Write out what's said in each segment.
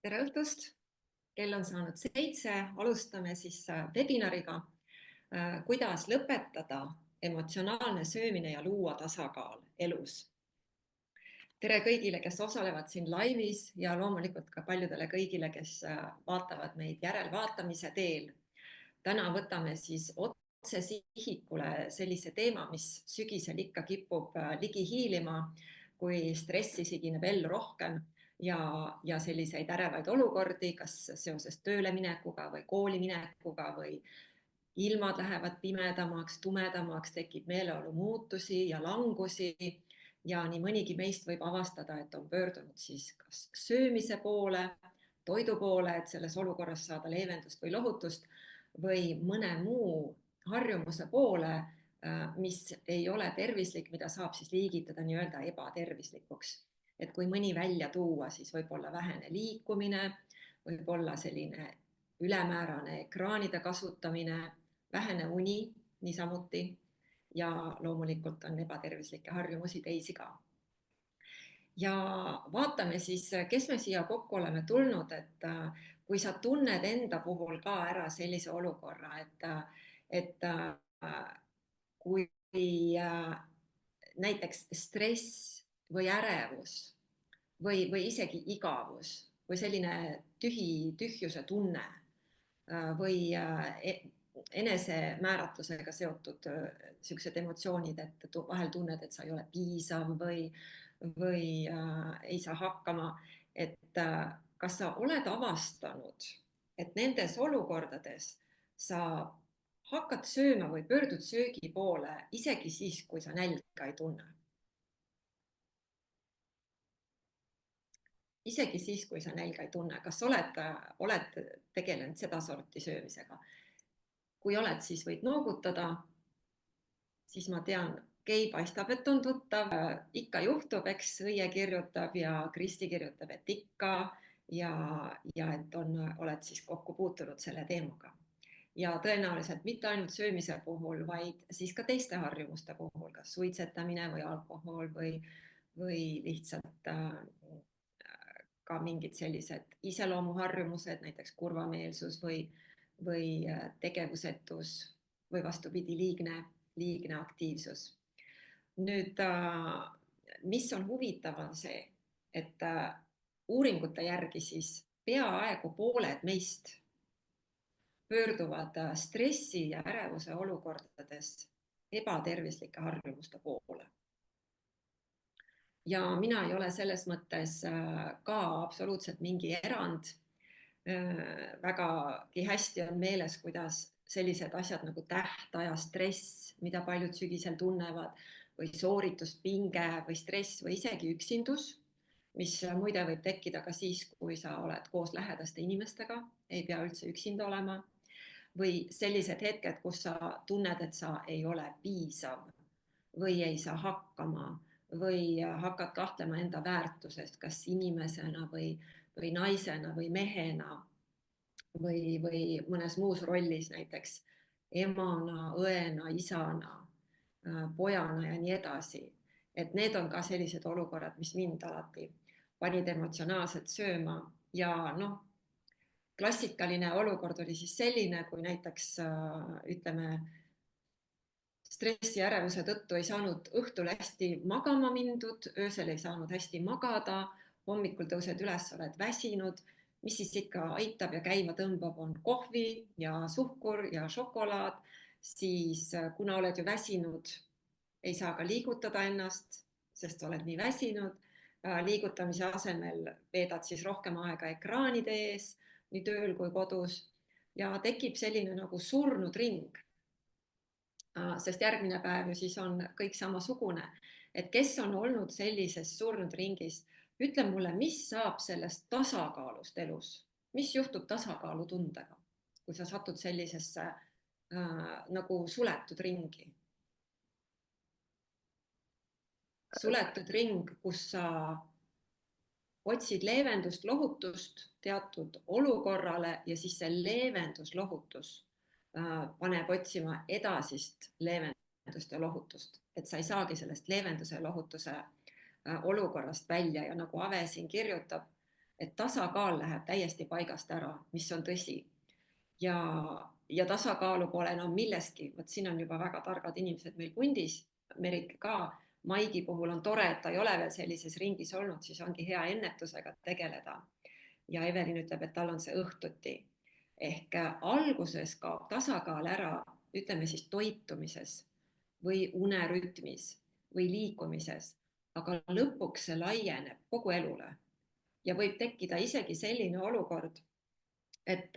Tere õhtust! Kell on saanud 7, alustame siis webinariga, kuidas lõpetada emotsionaalne söömine ja luua tasakaal elus. Tere kõigile, kes osalevad siin laivis ja loomulikult ka paljudele kõigile, kes vaatavad meid järelvaatamise teel. Täna võtame siis otse sihikule sellise teema, mis sügisel ikka kipub ligi hiilima, kui stressi sigineb ellu rohkem ja selliseid ärevaid olukordi, kas seoses tööle minekuga või kooli minekuga või ilmad lähevad pimedamaks, tumedamaks, tekib meeleolu muutusi ja langusi ja nii mõnigi meist võib avastada, et on pöördunud siis kas söömise poole, toidu poole, et selles olukorras saada leevendust või lohutust või mõne muu harjumuse poole, mis ei ole tervislik, mida saab siis liigitada nii-öelda ebatervislikuks. Et kui mõni välja tuua, siis võib olla vähene liikumine, võib olla selline ülemäärane ekraanide kasutamine, vähene uni niisamuti ja loomulikult on ebatervislikke harjumusi teisi ka. Ja vaatame siis, kes me siia kokku oleme tulnud, et kui sa tunned enda puhul ka ära sellise olukorra, et kui näiteks stress või ärevus või isegi igavus või selline tühjuse tunne või enesemääratlusega seotud sellised emotsioonid, et vahel tunned, et sa ei ole piisav või ei saa hakkama, et kas sa oled avastanud, et nendes olukordades sa hakkad sööma või pöördud söögi poole isegi siis, kui sa nälga ei tunne. Isegi siis, kui sa nälga ei tunne, kas oled tegelenud seda sorti söömisega? Kui oled, siis võid noogutada, siis ma tean, Kei paistab, et on tuttav, ikka juhtub, eks Õie kirjutab ja Kristi kirjutab, et ikka ja et oled siis kokku puutunud selle teemaga. Ja tõenäoliselt mitte ainult söömise puhul, vaid siis ka teiste harjumuste puhul, kas suitsetamine või alkohol või lihtsalt ka mingid sellised iseloomuharjumused, näiteks kurvameelsus või tegevusetus või vastupidi, liigne aktiivsus. Nüüd, mis on huvitav, on see, et uuringute järgi siis peaaegu pooled meist pöörduvad stressi ja ärevuse olukordades ebatervislike harjumuste poole. Ja mina ei ole selles mõttes ka absoluutselt mingi erand. Vägagi hästi on meeles, kuidas sellised asjad nagu tähtaja stress, mida paljud sügisel tunnevad, või soorituspinge või stress või isegi üksindus, mis muide võib tekkida ka siis, kui sa oled koos lähedaste inimestega, ei pea üldse üksinda olema, või sellised hetked, kus sa tunned, et sa ei ole piisav või ei saa hakkama või hakkad kahtlema enda väärtusest, kas inimesena või naisena või mehena või mõnes muus rollis, näiteks emana, õena, isana, pojana ja nii edasi. Et need on ka sellised olukorrad, mis mind alati panid emotsionaalselt sööma ja klassikaline olukord oli siis selline, kui näiteks ütleme, stressi ärevuse tõttu ei saanud õhtul hästi magama mindud, öösel ei saanud hästi magada, hommikul tõused üles, oled väsinud, mis siis ikka aitab ja käima tõmbab, on kohvi ja suhkur ja šokolaad, siis kuna oled ju väsinud, ei saa ka liigutada ennast, sest oled nii väsinud, liigutamise asemel veedad siis rohkem aega ekraanide ees, nii tööl kui kodus ja tekib selline nagu surnud ring. Sest järgmine päev ju siis on kõik samasugune, et kes on olnud sellises surnud ringis, ütle mulle, mis saab sellest tasakaalust elus, mis juhtub tasakaalutundega, kui sa satud sellisesse nagu suletud ringi. Suletud ring, kus sa otsid leevendust, lohutust teatud olukorrale ja siis see leevendus, lohutus paneb otsima edasist leevendust ja lohutust, et sa ei saagi sellest leevenduse ja lohutuse olukorrast välja ja nagu Ave siin kirjutab, et tasakaal läheb täiesti paigast ära, mis on tõsi. Ja tasakaalu pole enam millestki, vot siin on juba väga targad inimesed meil pundis, Merike ka, Maigi puhul on tore, et ta ei ole veel sellises ringis olnud, siis ongi hea ennetusega tegeleda. Ja Evelin ütleb, et tal on see õhtuti. Ehk alguses kaob tasakaal ära, ütleme siis toitumises või unerütmis või liikumises, aga lõpuks see laieneb kogu elule ja võib tekkida isegi selline olukord, et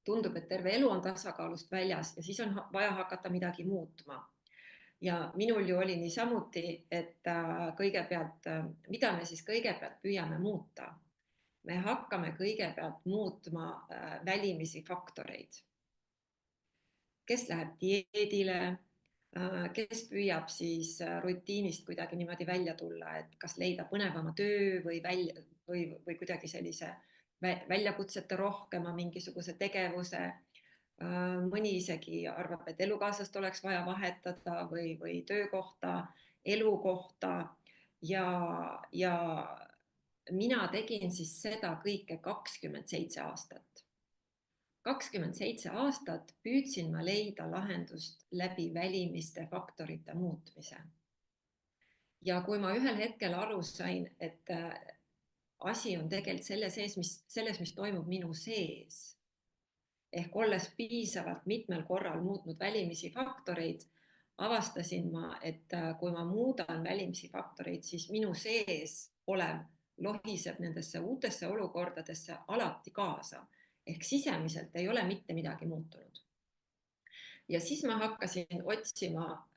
tundub, et terve elu on tasakaalust väljas ja siis on vaja hakata midagi muutma. Ja minul ju oli niisamuti, et kõigepealt, mida me siis kõigepealt püüame muuta? Me hakkame kõigepealt muutma välimisi faktoreid. Kes läheb dieedile, kes püüab siis rutiinist kuidagi niimoodi välja tulla, et kas leida põnevama töö või kuidagi sellise väljakutsete rohkema mingisuguse tegevuse. Mõni isegi arvab, et elukaaslast oleks vaja vahetada või töökohta, elukohta ja mina tegin siis seda kõike 27 aastat. 27 aastat püüdsin ma leida lahendust läbi välimiste faktorite muutmise. Ja kui ma ühel hetkel aru sain, et asi on tegelikult selles, mis toimub minu sees, ehk olles piisavalt mitmel korral muutnud välimisi faktoreid, avastasin ma, et kui ma muudan välimisi faktoreid, siis minu sees olev lohiseb nendesse uutesse olukordadesse alati kaasa. Ehk sisemiselt ei ole mitte midagi muutunud. Ja siis ma hakkasin otsima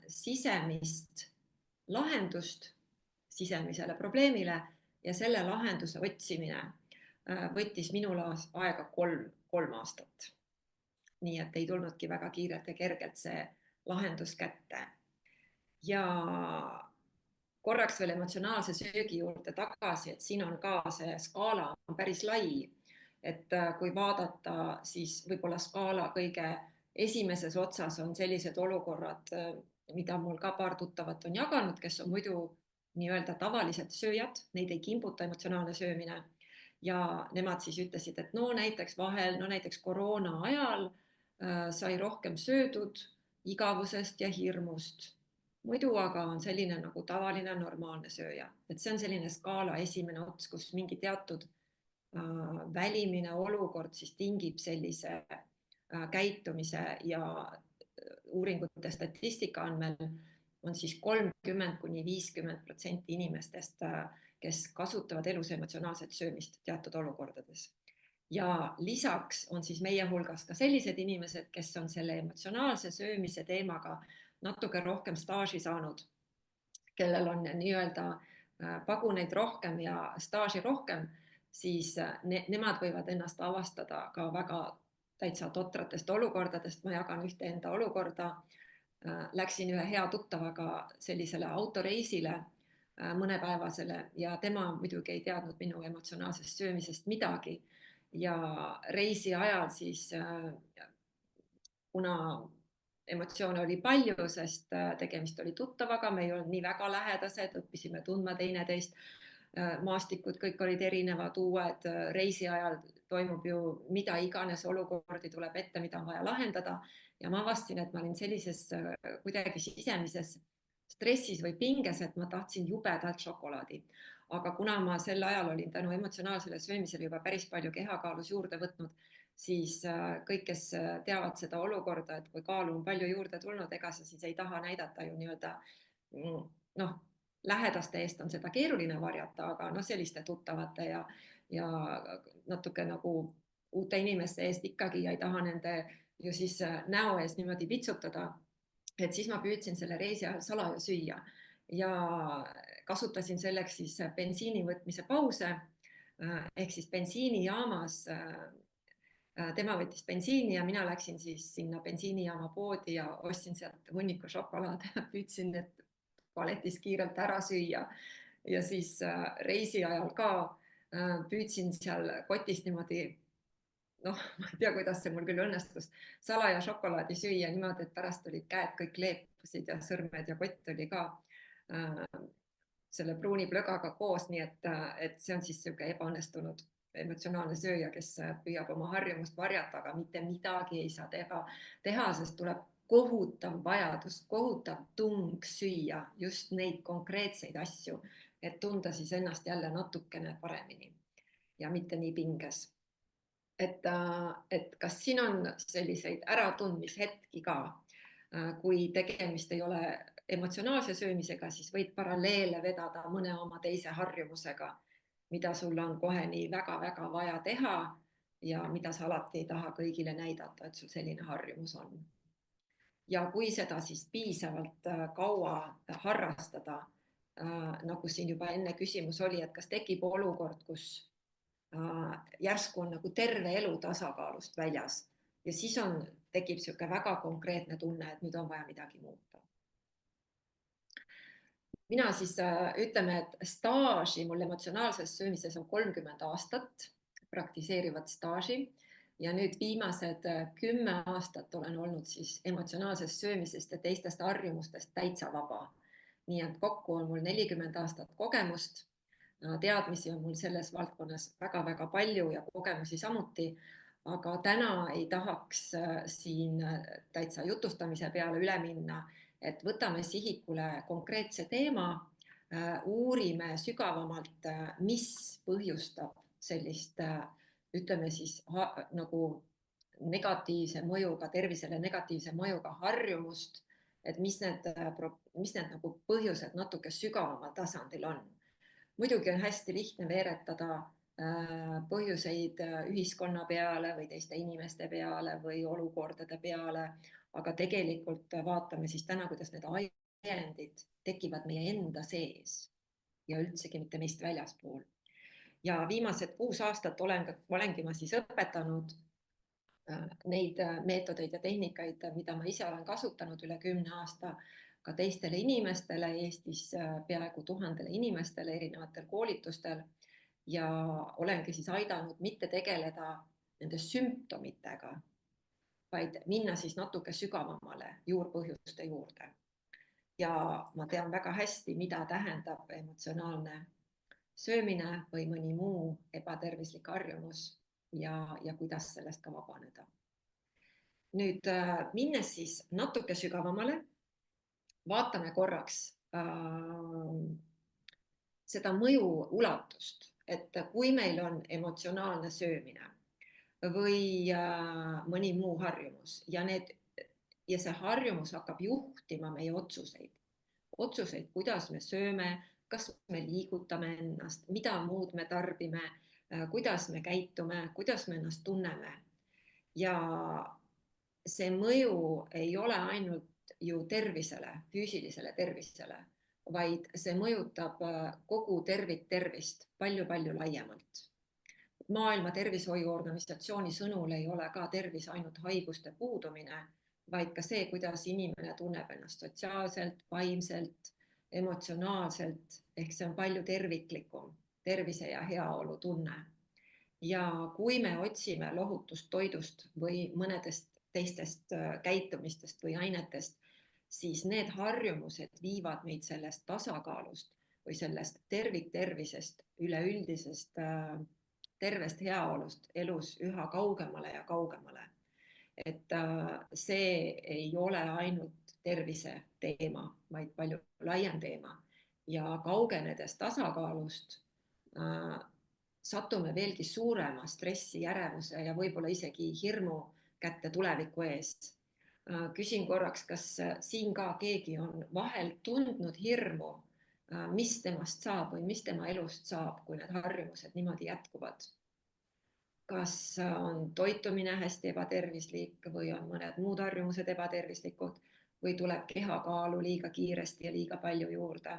sisemist lahendust sisemisele probleemile ja selle lahenduse otsimine võttis minul aega kolm aastat. Nii et ei tulnudki väga kiirelt ja kergelt see lahendus kätte. Ja korraks veel emotsionaalse söögi juurde tagasi, et siin on ka see skaala on päris lai. Et kui vaadata, siis võib-olla skaala kõige esimeses otsas on sellised olukorrad, mida mul ka paar tuttavat on jaganud, kes on muidu nii-öelda tavalised sööjad, neid ei kimbuta emotsionaalne söömine. Ja nemad siis ütlesid, et no näiteks vahel, no näiteks koroona ajal sai rohkem söödud igavusest ja hirmust. Muidu aga on selline nagu tavaline normaalne sööja. Et see on selline skaala esimene ots, kus mingi teatud välimine olukord siis tingib sellise käitumise ja uuringute statistika andmel on siis 30–50% inimestest, kes kasutavad elus emotsionaalset söömist teatud olukordades. Ja lisaks on siis meie hulgas ka sellised inimesed, kes on selle emotsionaalse söömise teemaga natuke rohkem staaži saanud, kellel on nii-öelda paguneid rohkem ja staaži rohkem, siis nemad võivad ennast avastada ka väga täitsa totratest olukordadest. Ma jagan ühte enda olukorda. Läksin ühe hea tuttavaga sellisele autoreisile mõnepäevasele ja tema muidugi ei teadnud minu emotsionaalsest söömisest midagi. Ja reisi ajal siis, kuna emotsioone oli palju, sest tegemist oli tuttavaga, me ei olnud nii väga lähedased, õppisime tundma teineteist, maastikud kõik olid erinevad, uued, reisi ajal toimub ju mida iganes olukordi tuleb ette, mida on vaja lahendada ja ma avastasin, et ma olin sellises kuidagi sisemises stressis või pinges, et ma tahtsin jubedalt šokolaadi. Aga kuna ma sel ajal olin tänu emotsionaalsele söömisele juba päris palju kehakaalus juurde võtnud, siis kõik, kes teavad seda olukorda, et kui kaalu on palju juurde tulnud, ega sa siis ei taha näidata ju nii-öelda, noh, lähedaste eest on seda keeruline varjata, aga selliste tuttavate ja natuke nagu uute inimeste eest ikkagi ja ei taha nende ju siis näo ees niimoodi vitsutada. Et siis ma püüdsin selle reisi ajal salaja süüa ja kasutasin selleks siis bensiini võtmise pause ehk siis bensiinijaamas tema võttis bensiini ja mina läksin siis sinna bensiinijaama poodi ja ostsin sealt hunniku šokolaade ja püüdsin need paletis kiirelt ära süüa. Ja siis reisi ajal ka püüdsin seal kotist niimoodi, ma ei tea, kuidas see mul küll õnnestus, salaja šokolaadi süüa niimoodi, et pärast olid käed kõik leepusid ja sõrmed ja kott oli ka selle pruuni plögaga koos, nii et see on siis niisugune ebaõnnestunud emotsionaalne sööja, kes püüab oma harjumust varjata, aga mitte midagi ei saa teha, sest tuleb kohutav vajadus, kohutav tung süüa just neid konkreetseid asju, et tunda siis ennast jälle natukene paremini ja mitte nii pinges. Et kas siin on selliseid äratundmishetki ka, kui tegemist ei ole emotsionaalse söömisega, siis võid paralleele vedada mõne oma teise harjumusega, mida sul on kohe nii väga-väga vaja teha ja mida sa alati ei taha kõigile näidata, et sul selline harjumus on. Ja kui seda siis piisavalt kaua harrastada, nagu siin juba enne küsimus oli, et kas tekib olukord, kus järsku on nagu terve elu tasakaalust väljas ja siis tekib niisugune väga konkreetne tunne, et nüüd on vaja midagi muuta. Mina siis ütleme, et staaži mul emotsionaalses söömises on 30 aastat, praktiseerivat staaži ja nüüd viimased 10 aastat olen olnud siis emotsionaalsest söömisest ja teistest harjumustest täitsa vaba. Nii et kokku on mul 40 aastat kogemust. Teadmisi on mul selles valdkonnas väga-väga palju ja kogemusi samuti, aga täna ei tahaks siin täitsa jutustamise peale üle minna, et võtame sihikule konkreetse teema, uurime sügavamalt, mis põhjustab sellist, ütleme siis nagu negatiivse mõjuga, tervisele negatiivse mõjuga harjumust, et mis need nagu põhjused natuke sügavamal tasandil on. Muidugi on hästi lihtne veeretada põhjuseid ühiskonna peale või teiste inimeste peale või olukordade peale, aga tegelikult vaatame siis täna, kuidas need ajendid tekivad meie enda sees ja üldsegi mitte meist väljaspool. Ja viimased 6 aastat olengi ma siis õpetanud neid meetodeid ja tehnikaid, mida ma ise olen kasutanud üle 10 aasta ka teistele inimestele, Eestis peaaegu 1000 inimestele erinevatel koolitustel ja olengi siis aidanud mitte tegeleda nende sümptomitega, vaid minna siis natuke sügavamale juurpõhjuste juurde. Ja ma tean väga hästi, mida tähendab emotsionaalne söömine või mõni muu ebatervislik harjumus ja kuidas sellest ka vabaneda. Nüüd minnes siis natuke sügavamale, vaatame korraks seda mõju ulatust, et kui meil on emotsionaalne söömine või mõni muu harjumus ja see harjumus hakkab juhtima meie otsuseid, kuidas me sööme, kas me liigutame ennast, mida muud me tarbime, kuidas me käitume, kuidas me ennast tunneme. Ja see mõju ei ole ainult ju tervisele, füüsilisele tervisele, vaid see mõjutab kogu tervist palju-palju laiemalt. Maailma Tervishoiuorganisatsiooni sõnul ei ole ka tervis ainult haiguste puudumine, vaid ka see, kuidas inimene tunneb ennast sotsiaalselt, vaimselt, emotsionaalselt, ehk see on palju terviklikum tervise ja heaolu tunne. Ja kui me otsime lohutust toidust või mõnedest teistest käitumistest või ainetest, siis need harjumused viivad meid sellest tasakaalust või sellest terviktervisest, üleüldisest tervest heaolust elus üha kaugemale ja kaugemale. Et see ei ole ainult tervise teema, vaid palju laiem teema ja kaugenedes tasakaalust satume veelgi suurema stressi, ärevuse ja võib-olla isegi hirmu kätte tuleviku eest. Küsin korraks, kas siin ka keegi on vahel tundnud hirmu, mis temast saab või mis tema elust saab, kui need harjumused niimoodi jätkuvad. Kas on toitumine hästi ebatervislik või on mõned muud harjumused ebatervislikud või tuleb kehakaalu liiga kiiresti ja liiga palju juurde.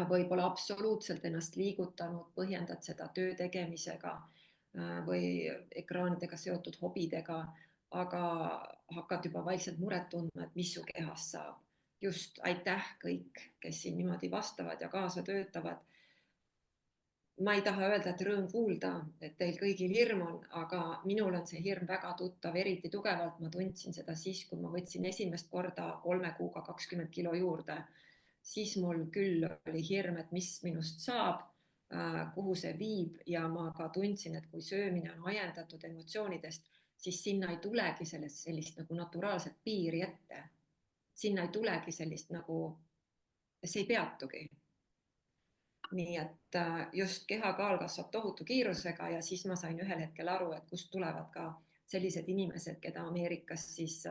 Või pole absoluutselt ennast liigutanud, põhjendad seda töö tegemisega või ekraanidega seotud hobidega, aga hakkad juba vaikselt muret tundma, et mis su kehast saab. Just, aitäh kõik, kes siin niimoodi vastavad ja kaasa töötavad. Ma ei taha öelda, et rõõm kuulda, et teil kõigil hirm on, aga minul on see hirm väga tuttav, eriti tugevalt ma tundsin seda siis, kui ma võtsin esimest korda 3 kuuga 20 kilo juurde. siis mul küll oli hirm, et mis minust saab, kuhu see viib ja ma ka tundsin, et kui söömine on ajendatud emotsioonidest, siis sinna ei tulegi sellist nagu naturaalset piiri ette. Sinna ei tulegi sellist nagu, see ei peatugi. Nii et just kehakaal kasvab tohutu kiirusega ja siis ma sain ühel hetkel aru, et kust tulevad ka sellised inimesed, keda Ameerikas siis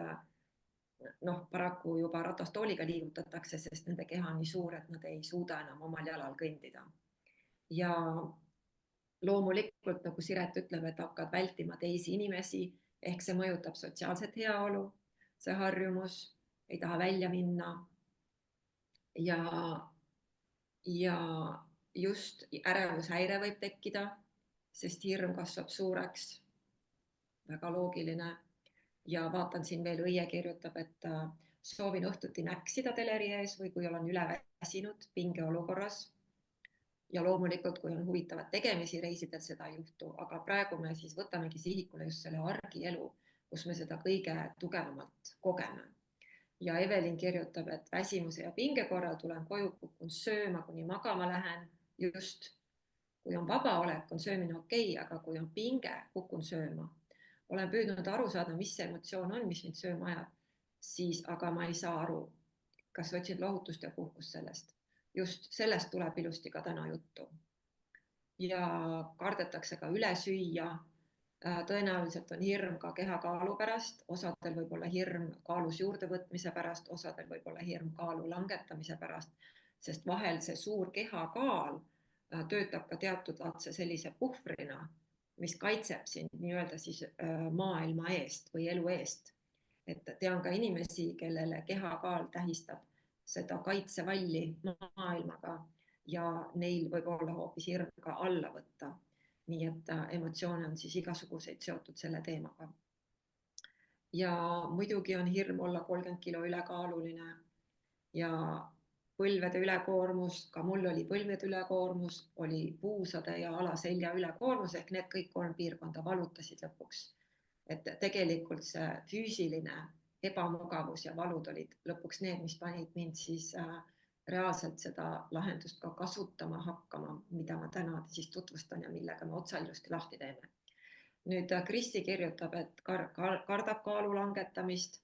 paraku juba ratastooliga liigutatakse, sest nende keha on nii suur, et nad ei suuda enam omal jalal kõndida. Ja loomulikult, nagu Siret ütleb, et hakkad vältima teisi inimesi, ehk see mõjutab sotsiaalset heaolu, see harjumus, ei taha välja minna. Ja just ärevushäire võib tekkida, sest hirm kasvab suureks. Väga loogiline. Ja vaatan siin veel, Õie kirjutab, et soovin õhtuti näksida teleri ees või kui olen üleväsinud pingeolukorras. Ja loomulikult, kui on huvitavad tegemisi reisidel, seda ei juhtu, aga praegu me siis võtamegi sihikule just selle argielu, kus me seda kõige tugevamalt kogeme. Ja Evelin kirjutab, et väsimuse ja pinge korral tulen koju, kukun sööma, kuni magama lähen. Just kui on vabaolek, on söömine okei, aga kui on pinge, kukun sööma. Olen püüdnud aru saada, mis see emotsioon on, mis mind sööma ajab, siis aga ma ei saa aru, kas otsin lohutust ja puhkust sellest. Just sellest tuleb ilusti ka täna juttu. Ja kardetakse ka üle süüa. Tõenäoliselt on hirm ka kehakaalu pärast, osadel võib olla hirm kaalus juurdevõtmise pärast, osadel võib olla hirm kaalu langetamise pärast, sest vahel see suur kehakaal töötab ka teatud laadse sellise puhvrina, mis kaitseb sind nii-öelda siis maailma eest või elu eest. Et tean ka inimesi, kellele kehakaal tähistab seda kaitsevalli maailmaga ja neil võib olla hoopis hirm ka alla võtta. Nii et emotsioone on siis igasuguseid seotud selle teemaga. Ja muidugi on hirm olla 30 kilo ülekaaluline ja põlvede ülekoormus, ka mul oli põlvede ülekoormus, oli puusade ja alaselja ülekoormus ehk need kõik 3 piirkonda valutasid lõpuks. Et tegelikult see füüsiline ebamugavus ja valud olid lõpuks need, mis panid mind siis reaalselt seda lahendust ka kasutama hakkama, mida ma täna siis tutvustan ja millega me otsa ilusti lahti teeme. Nüüd Kristi kirjutab, et kardab kaalu langetamist,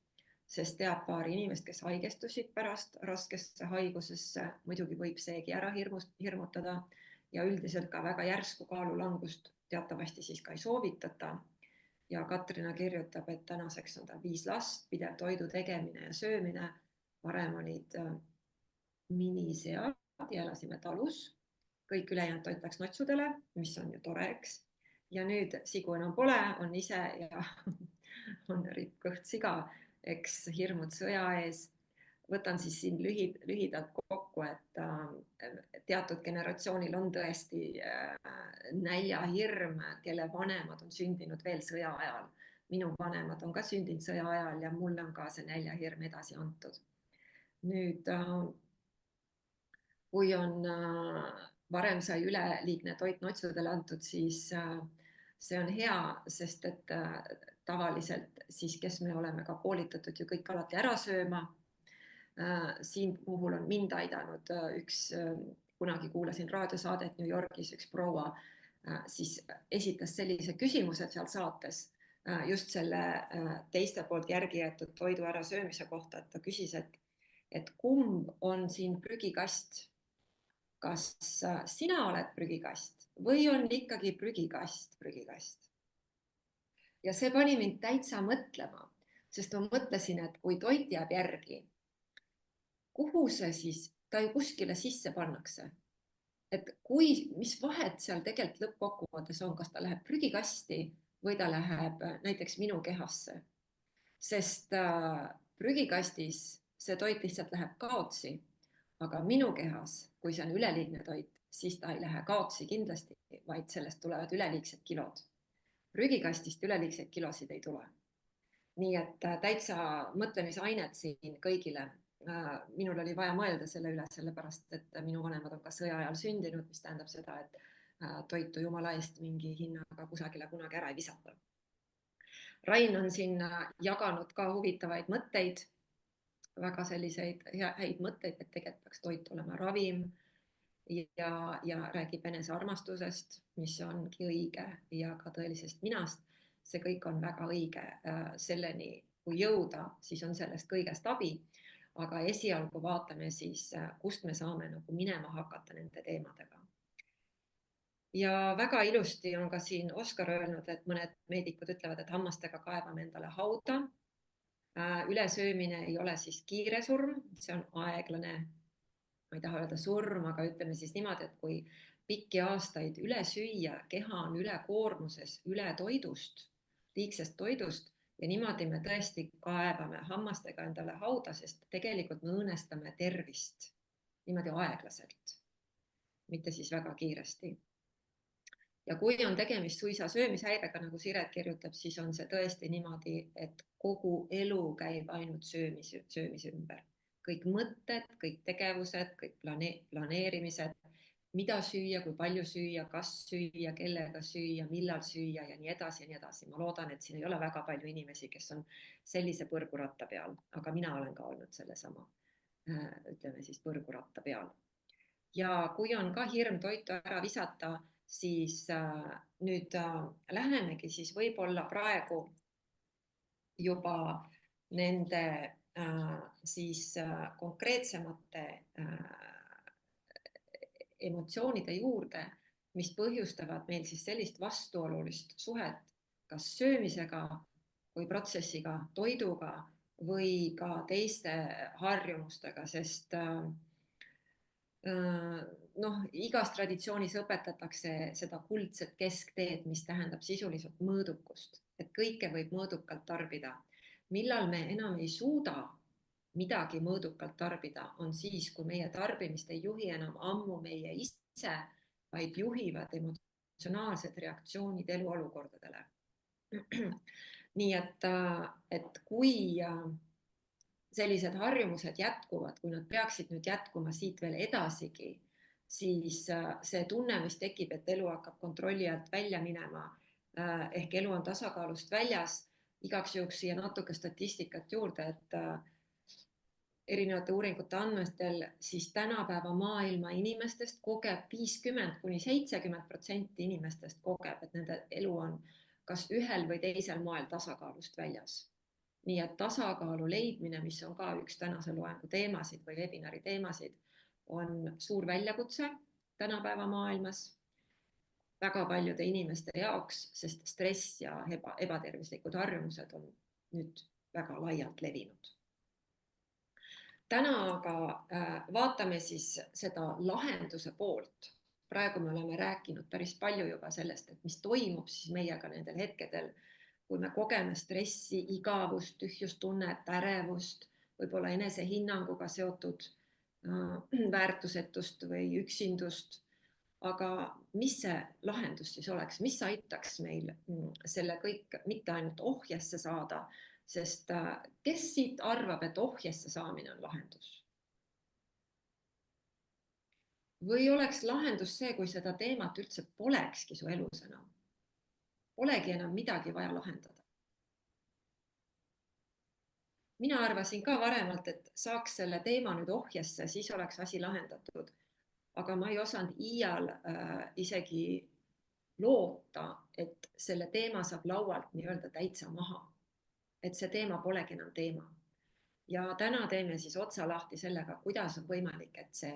sest teab paari inimest, kes haigestusid pärast raskesse haigusesse. Muidugi võib seegi ära hirmutada ja üldiselt ka väga järsku kaalulangust teatavasti siis ka ei soovitata. Ja Katrina kirjutab, et tänaseks on tal 5 last, pidev toidu tegemine ja söömine. Varem olid minisead ja elasime talus. Kõik ülejäänud toit läks notsudele, mis on ju tore, eks. Ja nüüd sigu enam pole, on ise ja on ripp kõht siga, eks hirmud sõja ees. Võtan siis siin lühidalt kokku, et teatud generatsioonil on tõesti näljahirm, kelle vanemad on sündinud veel sõja ajal. Minu vanemad on ka sündinud sõja ajal ja mulle on ka see näljahirm edasi antud. Nüüd kui on varem sai üleliigne toit notsudele antud, siis see on hea, sest et tavaliselt siis, kes me oleme ka koolitatud ju kõik alati ära sööma. Siin puhul on mind aidanud kunagi kuulasin raadiosaadet New Yorgis, üks proua siis esitas sellise küsimuse seal saates just selle teiste poolt järgi jäetud toidu ärasöömise kohta, et ta küsis, et kumb on siin prügikast. Kas sina oled prügikast või on ikkagi prügikast? Ja see pani mind täitsa mõtlema, sest ma mõtlesin, et kui toit jääb järgi, kuhu see siis, ta ju kuskile sisse pannakse. Et mis vahet seal tegelikult lõppkokkuvõttes on, kas ta läheb prügikasti või ta läheb näiteks minu kehasse. Sest prügikastis see toit lihtsalt läheb kaotsi. Aga minu kehas, kui see on üleliigne toit, siis ta ei lähe kaotsi kindlasti, vaid sellest tulevad üleliigsed kilod. Prügikastist üleliigseid kilosid ei tule. Nii et täitsa mõtlemisainet siin kõigile. Minul oli vaja mõelda selle üle, sellepärast, et minu vanemad on ka sõja ajal sündinud, mis tähendab seda, et toitu jumala eest mingi hinnaga kusagile kunagi ära ei visata. Rain on siin jaganud ka huvitavaid mõtteid. väga selliseid häid mõtteid, et tegelikult peaks toit olema ravim ja räägib enesearmastusest, mis ongi õige, ja ka tõelisest minast. See kõik on väga õige. Selleni, kui jõuda, siis on sellest kõigest abi. Aga esialgu vaatame siis, kust me saame nagu minema hakata nende teemadega. Ja väga ilusti on ka siin Oskar öelnud, et mõned meedikud ütlevad, et hammastega kaevame endale hauda. Ülesöömine ei ole siis kiire surm, see on aeglane, ma ei taha öelda surm, aga ütleme siis niimoodi, et kui pikki aastaid üle süüa, keha on ülekoormuses, üle toidust, liigsest toidust, ja niimoodi me tõesti kaevame hammastega endale hauda, sest tegelikult me õõnestame tervist niimoodi aeglaselt, mitte siis väga kiiresti. Ja kui on tegemist suisa söömishäirega, nagu Siret kirjutab, siis on see tõesti niimoodi, et kogu elu käib ainult söömise ümber. Kõik mõtted, kõik tegevused, kõik planeerimised, mida süüa, kui palju süüa, kas süüa, kellega süüa, millal süüa ja nii edasi ja nii edasi. Ma loodan, et siin ei ole väga palju inimesi, kes on sellise põrguratta peal, aga mina olen ka olnud sellesama, ütleme siis põrguratta peal. Ja kui on ka hirm toitu ära visata, siis nüüd lähemegi siis võib-olla praegu juba nende siis konkreetsemate emotsioonide juurde, mis põhjustavad meil siis sellist vastuolulist suhet kas söömisega või protsessiga, toiduga või ka teiste harjumustega, sest igas traditsioonis õpetatakse seda kuldset keskteed, mis tähendab sisuliselt mõõdukust, et kõike võib mõõdukalt tarbida. Millal me enam ei suuda midagi mõõdukalt tarbida, on siis, kui meie tarbimist ei juhi enam ammu meie ise, vaid juhivad emotsionaalsed reaktsioonid eluolukordadele. Nii et kui sellised harjumused jätkuvad, kui nad peaksid nüüd jätkuma siit veel edasigi, siis see tunne, mis tekib, et elu hakkab kontrolli alt välja minema, ehk elu on tasakaalust väljas, igaks juhuks siia natuke statistikat juurde, et erinevate uuringute andmetel siis tänapäeva maailma inimestest kogeb 50–70% inimestest kogeb, et nende elu on kas ühel või teisel moel tasakaalust väljas. Nii et tasakaalu leidmine, mis on ka üks tänase loengu teemasid või webinari teemasid, on suur väljakutse tänapäeva maailmas väga paljude inimeste jaoks, sest stress ja ebatervislikud harjumused on nüüd väga laialt levinud. Täna aga vaatame siis seda lahenduse poolt. Praegu me oleme rääkinud päris palju juba sellest, et mis toimub siis meiega nendel hetkedel, kui me kogeme stressi, igavust, tühjustunnet, ärevust, võib-olla enesehinnanguga seotud väärtusetust või üksindust. Aga mis see lahendus siis oleks, mis aitaks meil selle kõik mitte ainult ohjesse saada, sest kes siit arvab, et ohjesse saamine on lahendus? Või oleks lahendus see, kui seda teemat üldse polekski su elus enam? Polegi enam midagi vaja lahendada. Mina arvasin ka varemalt, et saaks selle teema nüüd ohjesse, siis oleks asi lahendatud. Aga ma ei osanud iial isegi loota, et selle teema saab laualt nii-öelda täitsa maha. Et see teema polegi enam teema. Ja täna teeme siis otsa lahti sellega, kuidas on võimalik, et see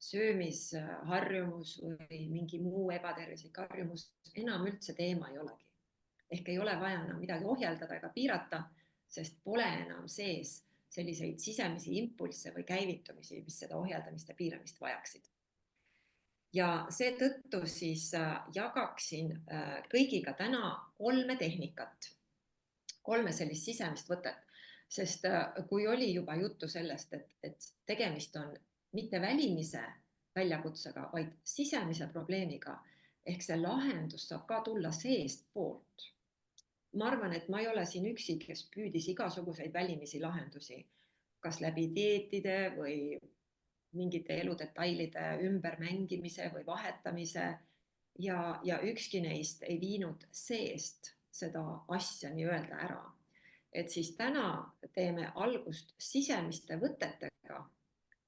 söömisharjumus või mingi muu ebatervislik harjumus enam üldse teema ei olegi. Ehk ei ole vaja enam midagi ohjeldada ega piirata, sest pole enam sees selliseid sisemisi impulsse või käivitumisi, mis seda ohjeldamist ja piiramist vajaksid. Ja seetõttu siis jagaksin kõigiga täna 3 tehnikat, 3 sellist sisemist võtet, sest kui oli juba juttu sellest, et tegemist on mitte välimise väljakutsega, vaid sisemise probleemiga, ehk see lahendus saab ka tulla seestpoolt. Ma arvan, et ma ei ole siin üksi, kes püüdis igasuguseid välimisi lahendusi, kas läbi dieetide või mingite eludetailide ümbermängimise või vahetamise ja ükski neist ei viinud seest seda asja nii-öelda ära. et siis täna teeme algust sisemiste võtetega,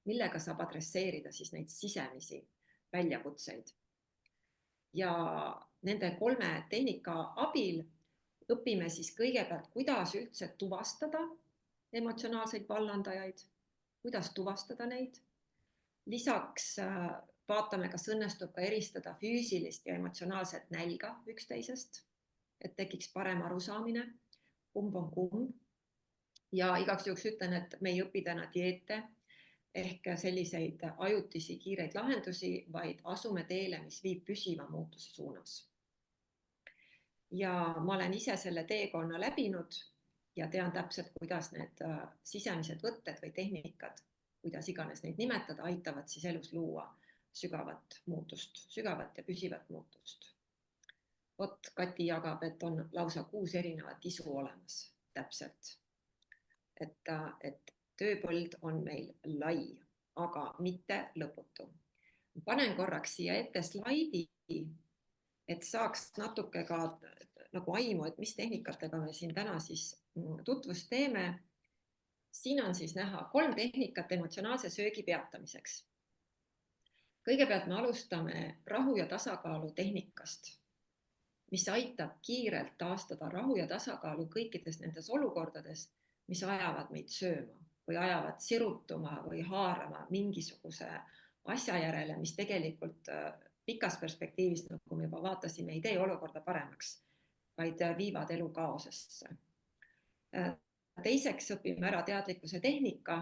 millega saab adresseerida siis neid sisemisi väljakutseid. Ja nende 3 tehnika abil õpime siis kõigepealt, kuidas üldse tuvastada emotsionaalseid vallandajaid, kuidas tuvastada neid. Lisaks vaatame, kas õnnestub ka eristada füüsilist ja emotsionaalset nälga üksteisest, et tekiks parem arusaamine, kumb on kumb. Ja igaks juhuks ütlen, et me ei õpi täna dieete ehk selliseid ajutisi kiireid lahendusi, vaid asume teele, mis viib püsiva muutuse suunas. Ja ma olen ise selle teekonna läbinud ja tean täpselt, kuidas need sisemised võtted või tehnikad, kuidas iganes neid nimetada, aitavad siis elus luua sügavat muutust, sügavat ja püsivat muutust. Vot Kati jagab, et on lausa 6 erinevat isu olemas, täpselt. Et tööpõld on meil lai, aga mitte lõputu. Panen korraks siia ette slaidi, et saaks natuke ka nagu aimu, et mis tehnikatega me siin täna siis tutvust teeme. Siin on siis näha 3 tehnikat emotsionaalse söögi peatamiseks. Kõigepealt me alustame rahu ja tasakaalu tehnikast, mis aitab kiirelt taastada rahu ja tasakaalu kõikides nendes olukordades, mis ajavad meid sööma või ajavad sirutuma või haarama mingisuguse asja järele, mis tegelikult pikas perspektiivis, nagu me juba vaatasime, ei tee olukorda paremaks, vaid viivad elu kaosesse. Teiseks õpime ära teadlikkuse tehnika,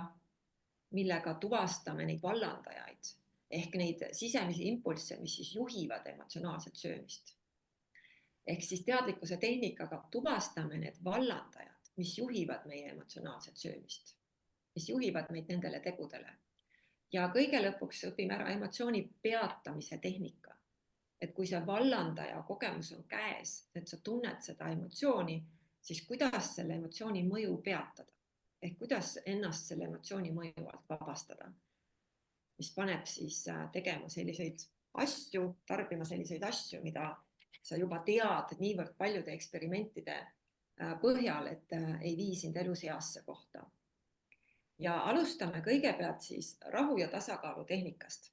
millega tuvastame neid vallandajaid ehk neid sisemisi impulsse, mis siis juhivad emotsionaalset söömist. Ehk siis teadlikkuse tehnikaga tuvastame need vallandajad, mis juhivad meie emotsionaalset söömist, mis juhivad meid nendele tegudele. Ja kõige lõpuks õpime ära emotsiooni peatamise tehnika. Et kui see vallandaja kogemus on käes, et sa tunned seda emotsiooni, siis kuidas selle emotsiooni mõju peatada? Ehk kuidas ennast selle emotsiooni mõju alt vabastada? Mis paneb siis tegema selliseid asju, tarbima selliseid asju, mida sa juba tead niivõrd paljude eksperimentide põhjal, et ei vii sind elus heasse kohta. Ja alustame kõigepealt siis rahu ja tasakaalu tehnikast.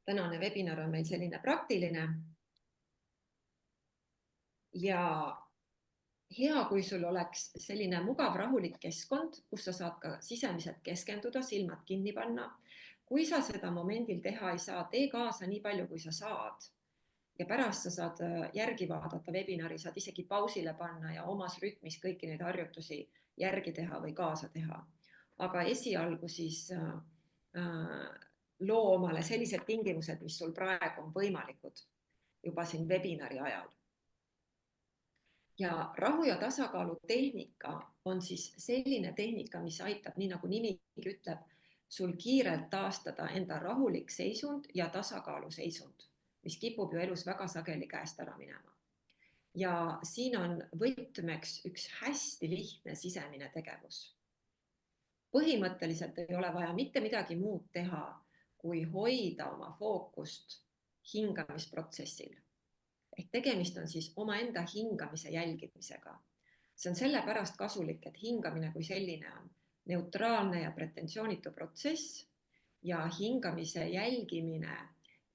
Tänane webinar on meil selline praktiline. Ja hea, kui sul oleks selline mugav rahulik keskkond, kus sa saad ka sisemiselt keskenduda, silmad kinni panna. Kui sa seda momendil teha ei saa, tee kaasa nii palju, kui sa saad. Ja pärast sa saad järgi vaadata webinari, saad isegi pausile panna ja omas rütmis kõiki neid harjutusi järgi teha või kaasa teha. Aga esialgu siis loo omale sellised tingimused, mis sul praegu on võimalikud juba siin webinari ajal. Ja rahu ja tasakaalu tehnika on siis selline tehnika, mis aitab, nii nagu nimi ütleb, sul kiirelt taastada enda rahulik seisund ja tasakaalu seisund, mis kipub ju elus väga sageli käest ära minema. Ja siin on võtmeks üks hästi lihtne sisemine tegevus. Põhimõtteliselt ei ole vaja mitte midagi muud teha, kui hoida oma fookust hingamisprotsessil. Ehk tegemist on siis omaenda hingamise jälgimisega. See on sellepärast kasulik, et hingamine kui selline on neutraalne ja pretensioonitu protsess ja hingamise jälgimine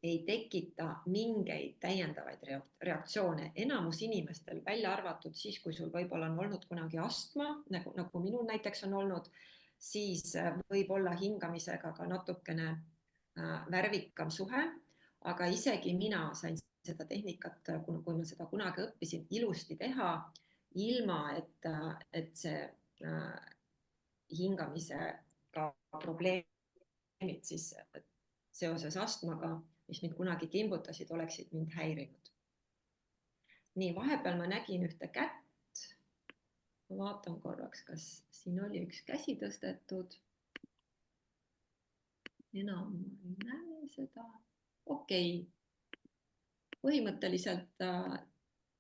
ei tekita mingeid täiendavaid reaktsioone. Enamus inimestel, välja arvatud siis, kui sul võib-olla on olnud kunagi astma, nagu minul näiteks on olnud, siis võib olla hingamisega ka natukene värvikam suhe, aga isegi mina sain seda tehnikat, kui ma seda kunagi õppisin, ilusti teha, ilma et see hingamisega probleemid siis seoses astmaga, mis mind kunagi kimbutasid, oleksid mind häirinud. Nii, vahepeal ma nägin ühte kätt. Ma vaatan korraks, kas siin oli üks käsi tõstetud. Enam ei näe seda. Okei. Põhimõtteliselt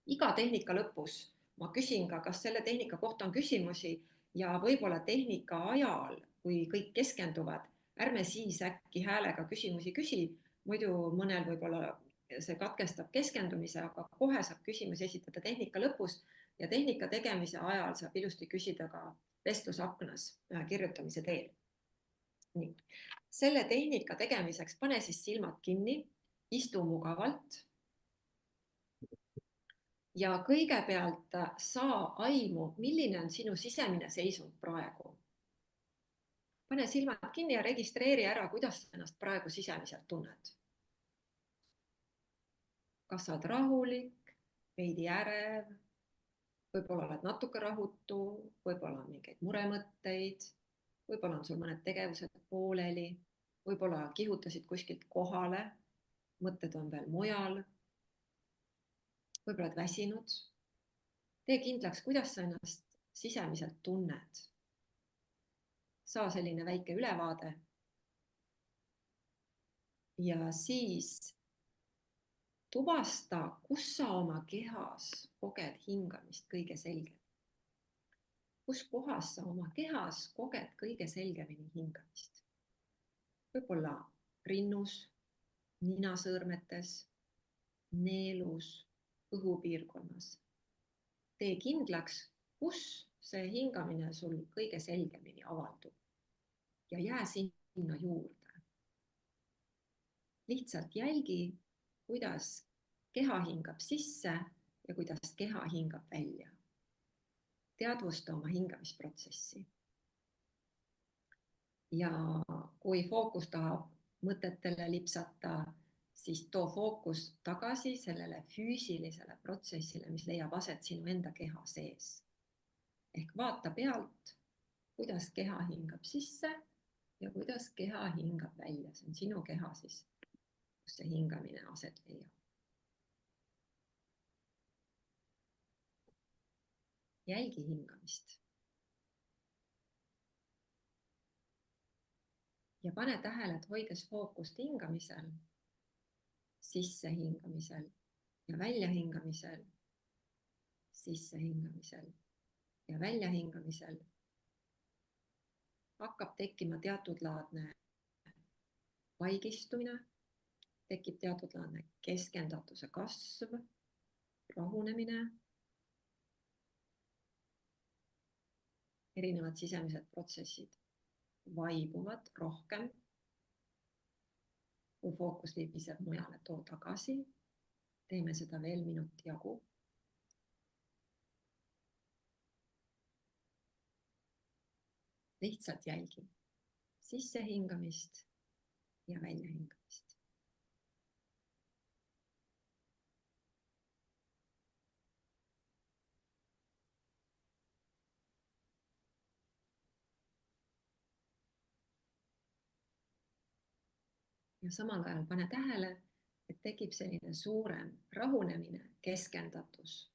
iga tehnika lõpus ma küsin ka, kas selle tehnika kohta on küsimusi ja võib-olla tehnika ajal, kui kõik keskenduvad, ärme siis äkki häälega küsimusi küsi, muidu mõnel võib-olla see katkestab keskendumise, aga kohe saab küsimusi esitada tehnika lõpus ja tehnika tegemise ajal saab ilusti küsida ka vestlusaknas kirjutamise teel. Nii. Selle tehnika tegemiseks pane siis silmad kinni, istu mugavalt ja kõigepealt saa aimu, milline on sinu sisemine seisund praegu. Pane silmad kinni ja registreeri ära, kuidas sa ennast praegu sisemiselt tunned. Kas sa oled rahulik, veidi ärev, võib-olla oled natuke rahutu, võib-olla on mingeid muremõtteid, võib-olla on sul mõned tegevused pooleli, võib-olla kihutasid kuskilt kohale, mõtted on veel mujal, võib-olla oled väsinud. Tee kindlaks, kuidas sa ennast sisemiselt tunned. Saa selline väike ülevaade. Ja siis tuvasta, kus sa oma kehas koged hingamist kõige selgemini. Kus kohas sa oma kehas koged kõige selgemini hingamist? Võib-olla rinnus, ninasõõrmetes, neelus, õhupiirkonnas. Tee kindlaks, kus see hingamine sul kõige selgemini avaldub ja jää sinna juurde. Lihtsalt jälgi, kuidas keha hingab sisse ja kuidas keha hingab välja. Teadvusta oma hingamisprotsessi. Ja kui fookus tahab mõtetele lipsata, siis too fookus tagasi sellele füüsilisele protsessile, mis leiab aset sinu enda keha sees. Ehk vaata pealt, kuidas keha hingab sisse ja kuidas keha hingab välja. See on sinu keha siis, kus see hingamine aset leiab. Jälgi hingamist. Ja pane tähele, et hoides fookust hingamisel, sissehingamisel ja väljahingamisel, sissehingamisel ja väljahingamisel hakkab tekkima teatud laadne vaigistumine, tekib teatud laadne keskendatuse kasv, rahunemine, erinevad sisemised protsessid vaibuvad rohkem. Kui fookus libiseb mujale, too tagasi. Teeme seda veel minuti jagu. Lihtsalt jälgi sissehingamist ja väljahingamist. Ja samal ajal pane tähele, et tekib selline suurem rahunemine, keskendatus.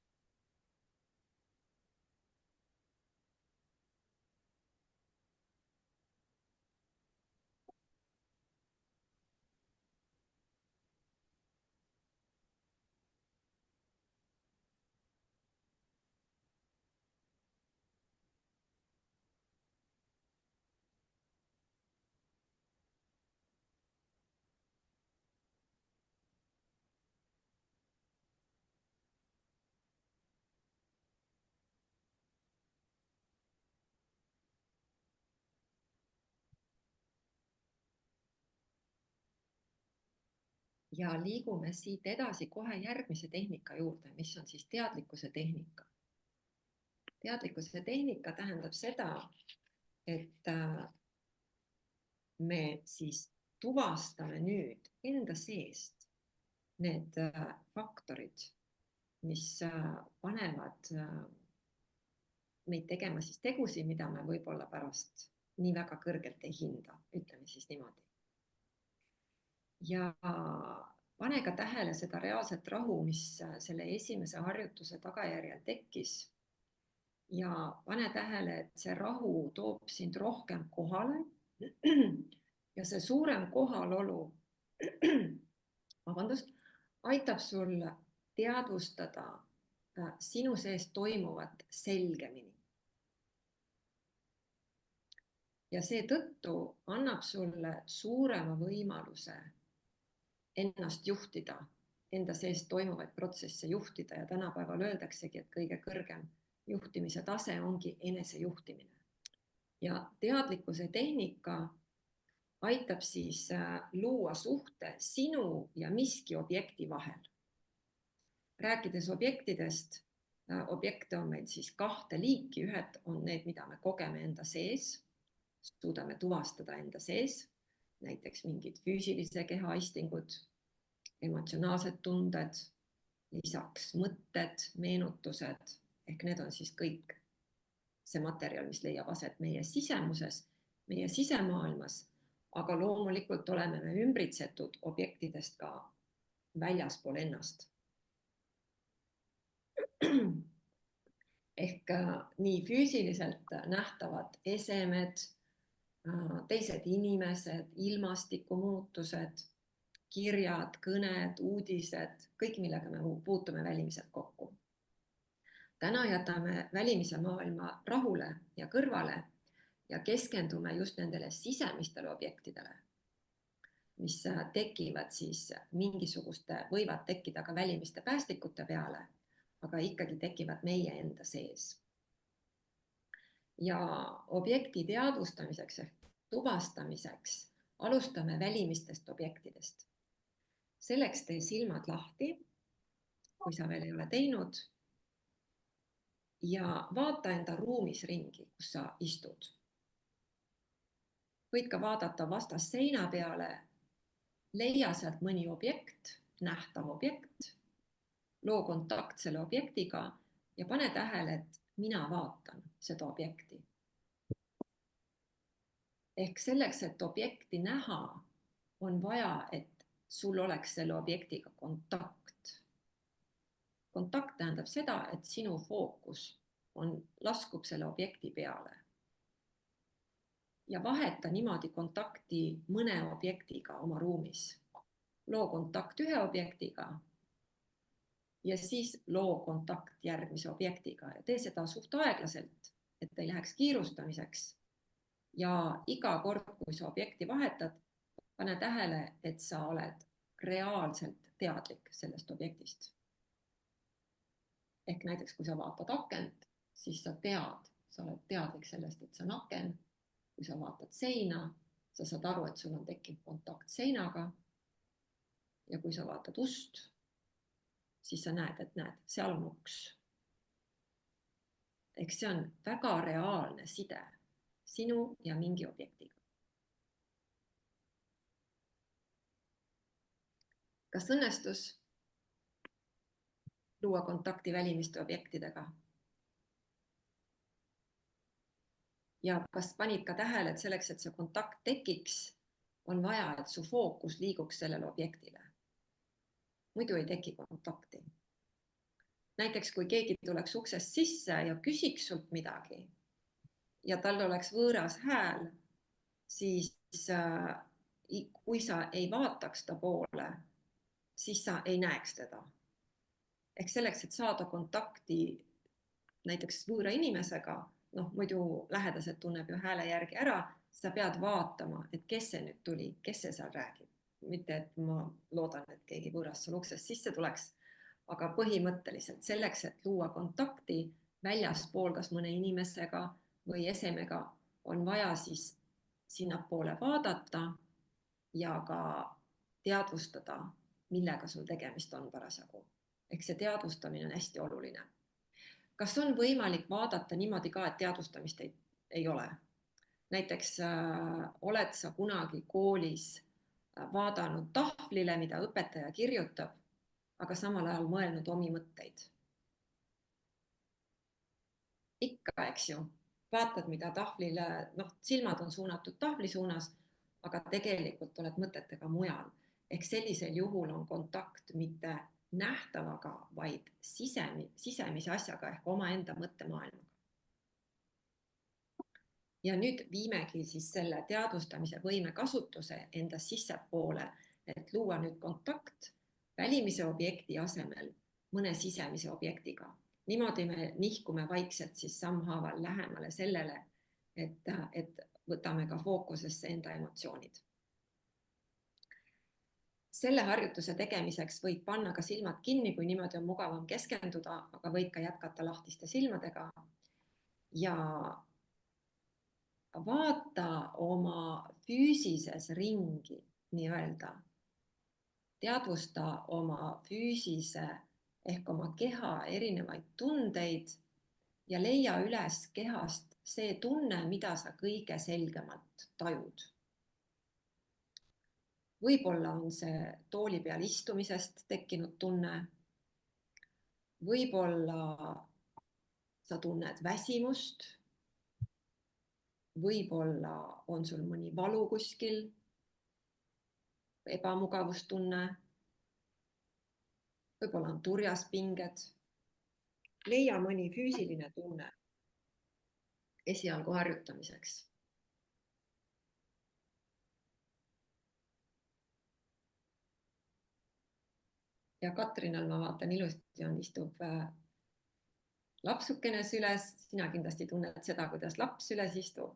Ja liigume siit edasi kohe järgmise tehnika juurde, mis on siis teadlikkuse tehnika. Teadlikkuse tehnika tähendab seda, et me siis tuvastame nüüd enda seest need faktorid, mis panevad meid tegema siis tegusid, mida me võib-olla pärast nii väga kõrgelt ei hinda, ütleme siis niimoodi. Ja pane ka tähele seda reaalset rahu, mis selle esimese harjutuse tagajärjel tekkis. Ja pane tähele, et see rahu toob sind rohkem kohale ja see suurem kohalolu aitab sul teadvustada sinu sees toimuvat selgemini. Ja seetõttu annab sulle suurema võimaluse ennast juhtida enda sees toimuvaid protsesse juhtida ja tänapäeval öeldaksegi, et kõige kõrgem juhtimise tase ongi enesejuhtimine. Ja teadlikkuse tehnika aitab siis luua suhte sinu ja miski objekti vahel. Rääkides objektidest, objekte on meil siis kahte liiki, ühed on need, mida me kogeme enda sees, suudame tuvastada enda sees, näiteks mingid füüsilise keha istingud, emotsionaalsed tunded, lisaks mõtted, meenutused, ehk need on siis kõik see materjal, mis leiab aset meie sisemuses, meie sisemaailmas, aga loomulikult oleme me ümbritsetud objektidest ka väljaspool ennast. Ehk nii füüsiliselt nähtavad esemed, teised inimesed, ilmastikumuutused, kirjad, kõned, uudised, kõik, millega me puutume välimiselt kokku. Täna jätame välimise maailma rahule ja kõrvale ja keskendume just nendele sisemistele objektidele, mis tekivad siis mingisuguste, võivad tekkida ka välimiste päästikute peale, aga ikkagi tekivad meie enda sees. Ja objekti teadvustamiseks ehk tuvastamiseks alustame välimistest objektidest. Selleks tee silmad lahti, kui sa veel ei ole teinud, ja vaata enda ruumis ringi, kus sa istud. Võid ka vaadata vastas seina peale, leia sealt mõni objekt, nähtav objekt, loo kontakt selle objektiga ja pane tähele, et mina vaatan seda objekti. Ehk selleks, et objekti näha, on vaja, et sul oleks selle objektiga kontakt. Kontakt tähendab seda, et sinu fookus laskub selle objekti peale. Ja vaheta niimoodi kontakti mõne objektiga oma ruumis. Loo kontakt ühe objektiga ja siis loo kontakt järgmise objektiga ja tee seda suht aeglaselt, et ei läheks kiirustamiseks. Ja iga kord, kui sa objekti vahetad, pane tähele, et sa oled reaalselt teadlik sellest objektist. Ehk näiteks, kui sa vaatad akent, siis sa oled teadlik sellest, et see on aken. Kui sa vaatad seina, sa saad aru, et sul on tekkinud kontakt seinaga. Ja kui sa vaatad ust, siis sa näed, et seal on uks. Ehk see on väga reaalne side sinu ja mingi objektiga. Kas õnnestus luua kontakti välimiste objektidega? Ja kas panid ka tähele, et selleks, et see kontakt tekiks, on vaja, et su fookus liiguks sellele objektile. Muidu ei teki kontakti. Näiteks, kui keegi tuleks uksest sisse ja küsiks sult midagi ja tal oleks võõras hääl, siis kui sa ei vaataks ta poole, siis sa ei näeks teda. Ehk selleks, et saada kontakti näiteks võõra inimesega, muidu lähedased tunneb ju hääle järgi ära, sa pead vaatama, et kes see nüüd tuli, kes see seal räägib. Mitte, et ma loodan, et keegi võõras sul uksest sisse tuleks, aga põhimõtteliselt selleks, et luua kontakti väljaspool kas mõne inimesega või esemega, on vaja siis sinnapoole vaadata ja ka teadvustada, millega sul tegemist on parasjagu. Ehk see teadvustamine on hästi oluline. Kas on võimalik vaadata niimoodi ka, et teadvustamist ei ole? Näiteks oled sa kunagi koolis vaadanud tahvlile, mida õpetaja kirjutab, aga samal ajal mõelnud omi mõtteid? Ikka, eks ju. Vaatad, mida tahvlile, silmad on suunatud tahvli suunas, aga tegelikult oled mõtetega mujal. Ehk sellisel juhul on kontakt mitte nähtavaga, vaid sisemise asjaga ehk omaenda mõttemaailmaga. Ja nüüd viimegi siis selle teadvustamise võime kasutuse enda sissepoole, et luua nüüd kontakt välimise objekti asemel mõne sisemise objektiga. Niimoodi me nihkume vaikselt siis sammhaaval lähemale sellele, et võtame ka fookusesse enda emotsioonid. selle harjutuse tegemiseks võid panna ka silmad kinni, kui niimoodi on mugavam keskenduda, aga võid ka jätkata lahtiste silmadega. Ja vaata oma füüsises ringi nii-öelda. Teadvusta oma füüsise ehk oma keha erinevaid tundeid ja leia üles kehast see tunne, mida sa kõige selgemalt tajud. Võib-olla on see tooli peal istumisest tekkinud tunne. Võib-olla sa tunned väsimust. Võib-olla on sul mõni valu kuskil, ebamugavustunne. Võib-olla on turjas pinged. Leia mõni füüsiline tunne esialgu harjutamiseks. Ja Katrinal ma vaatan ilusti istub lapsukene süles. Sina kindlasti tunned seda, kuidas laps süles istub.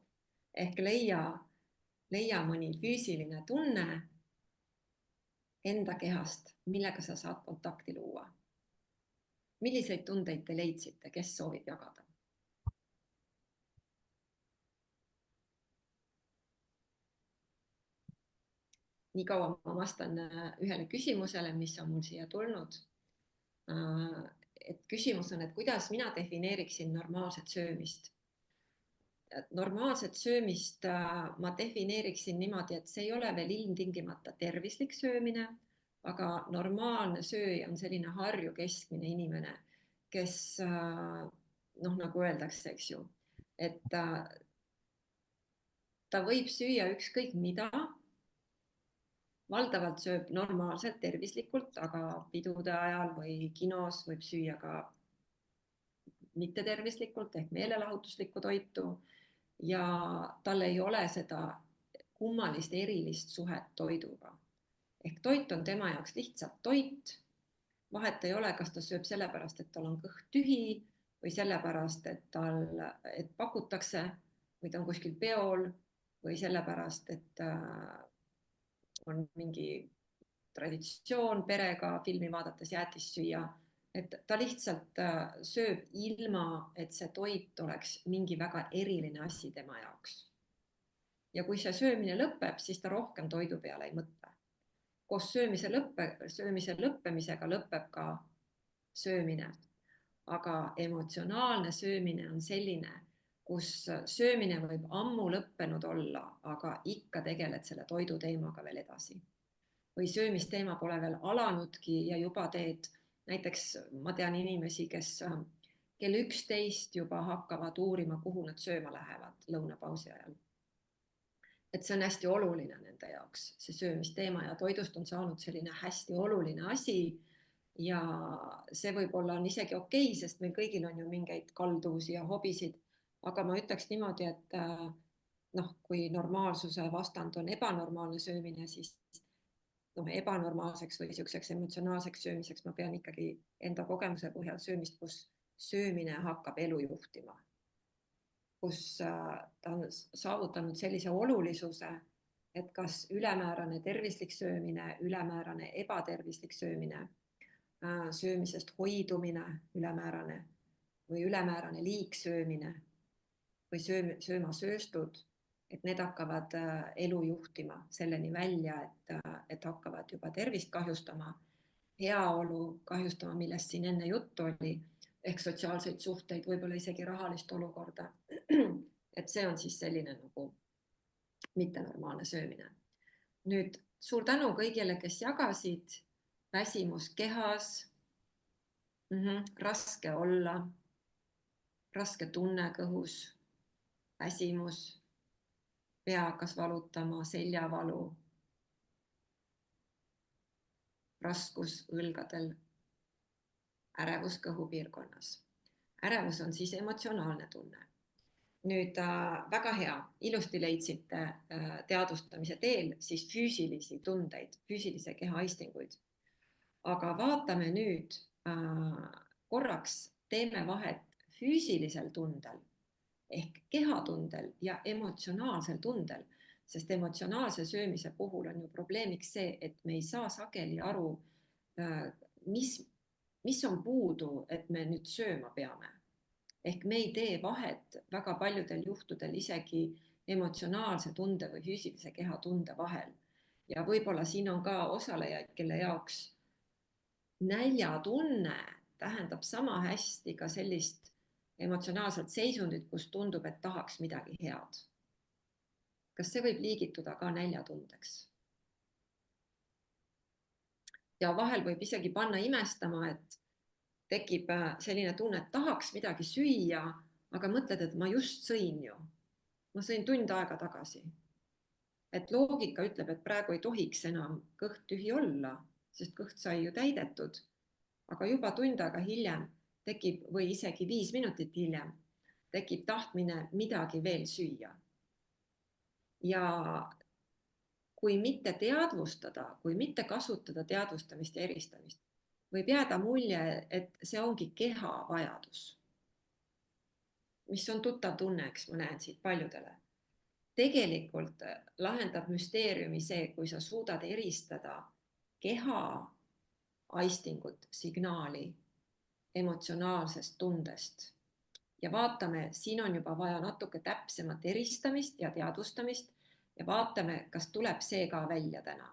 Ehk leia mõni füüsiline tunne enda kehast, millega sa saad kontakti luua. Milliseid tundeid te leidsite, kes soovib jagada? Nii kaua ma vastan ühele küsimusele, mis on mul siia tulnud. Et küsimus on, et kuidas mina defineeriksin normaalset söömist. Normaalset söömist ma defineeriksin niimoodi, et see ei ole veel ilmtingimata tervislik söömine, aga normaalne sööja on selline Harju keskmine inimene, kes nagu öeldakse, eks ju, et ta võib süüa ükskõik mida. Valdavalt sööb normaalselt, tervislikult, aga pidude ajal või kinos võib süüa ka mittetervislikult ehk meelelahutuslikku toitu ja tal ei ole seda kummalist erilist suhet toiduga. Ehk toit on tema jaoks lihtsalt toit. Vahet ei ole, kas ta sööb sellepärast, et tal on kõht tühi või sellepärast, et pakutakse või ta on kuskil peol või sellepärast, et on mingi traditsioon perega filmi vaadates jäätist süüa, et ta lihtsalt sööb ilma, et see toit oleks mingi väga eriline asi tema jaoks. Ja kui see söömine lõpeb, siis ta rohkem toidu peale ei mõtle. Koos söömise lõppemisega lõpeb ka söömine. Aga emotsionaalne söömine on selline, kus söömine võib ammu lõppenud olla, aga ikka tegeled selle toidu teemaga veel edasi. Või söömisteema pole veel alanudki ja juba teed, näiteks ma tean inimesi, kes kell 11 juba hakkavad uurima, kuhu nad sööma lähevad lõunapausi ajal. Et see on hästi oluline nende jaoks, see söömisteema ja toidust on saanud selline hästi oluline asi. Ja see võib-olla on isegi okei, sest meil kõigil on ju mingeid kalduvusi ja hobisid, aga ma ütleks niimoodi, et kui normaalsuse vastand on ebanormaalne söömine, siis ebanormaalseks või niisuguseks emotsionaalseks söömiseks ma pean ikkagi enda kogemuse põhjal söömist, kus söömine hakkab elu juhtima, kus ta on saavutanud sellise olulisuse, et kas ülemäärane tervislik söömine, ülemäärane ebatervislik söömine, söömisest hoidumine ülemäärane või ülemäärane liigsöömine või sööma sööstud, et need hakkavad elu juhtima selleni välja, et hakkavad juba tervist kahjustama, heaolu kahjustama, millest siin enne juttu oli, ehk sotsiaalseid suhteid, võib-olla isegi rahalist olukorda. Et see on siis selline nagu mittenormaalne söömine. Nüüd suur tänu kõigile, kes jagasid. Väsimus kehas, raske olla, raske tunne kõhus, väsimus, pea hakkas valutama, seljavalu, raskus õlgadel, ärevus kõhupiirkonnas. Ärevus on siis emotsionaalne tunne. Nüüd väga hea, ilusti leidsite teadvustamise teel siis füüsilisi tundeid, füüsilise keha aistinguid. Aga vaatame nüüd korraks, teeme vahet füüsilisel tundel ehk kehatundel ja emotsionaalsel tundel. sest emotsionaalse söömise puhul on ju probleemiks see, et me ei saa sageli aru, mis on puudu, et me nüüd sööma peame. Ehk me ei tee vahet väga paljudel juhtudel isegi emotsionaalse tunde või füüsilise kehatunde vahel. Ja võib-olla siin on ka osalejaid, kelle jaoks näljatunne tähendab sama hästi ka sellist emotsionaalset seisundit, kus tundub, et tahaks midagi head. Kas see võib liigituda ka näljatundeks? Ja vahel võib isegi panna imestama, et tekib selline tunne, et tahaks midagi süüa, aga mõtled, et ma just sõin ju. Ma sõin tund aega tagasi. Et loogika ütleb, et praegu ei tohiks enam kõht tühi olla, sest kõht sai ju täidetud. Aga juba tund aega hiljem tekib, või isegi 5 minutit hiljem, tekib tahtmine midagi veel süüa. Ja kui mitte teadvustada, kui mitte kasutada teadvustamist ja eristamist, võib jääda mulje, et see ongi keha vajadus, mis on tuttav tunne, eks ma näen siit paljudele. Tegelikult lahendab müsteeriumi see, kui sa suudad eristada keha aistingut, signaali emotsionaalsest tundest. Ja vaatame, siin on juba vaja natuke täpsemat eristamist ja teadvustamist ja vaatame, kas tuleb see ka välja täna.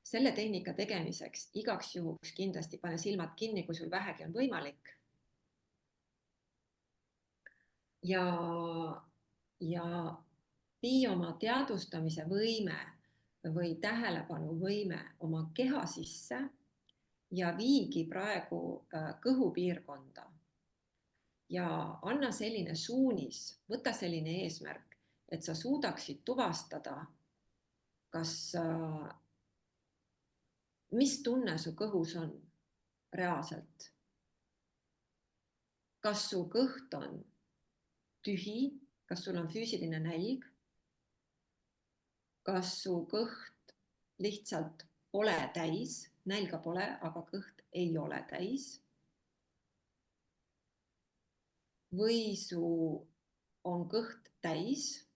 Selle tehnika tegemiseks igaks juhuks kindlasti pane silmad kinni, kui sul vähegi on võimalik. Ja vii oma teadvustamise võime või tähelepanuvõime oma keha sisse ja viigi praegu kõhupiirkonda. Ja anna selline suunis, võta selline eesmärk, et sa suudaksid tuvastada, mis tunne su kõhus on reaalselt. Kas su kõht on tühi, kas sul on füüsiline nälg, kas su kõht lihtsalt pole täis, nälga pole, aga kõht ei ole täis. Või su on kõht täis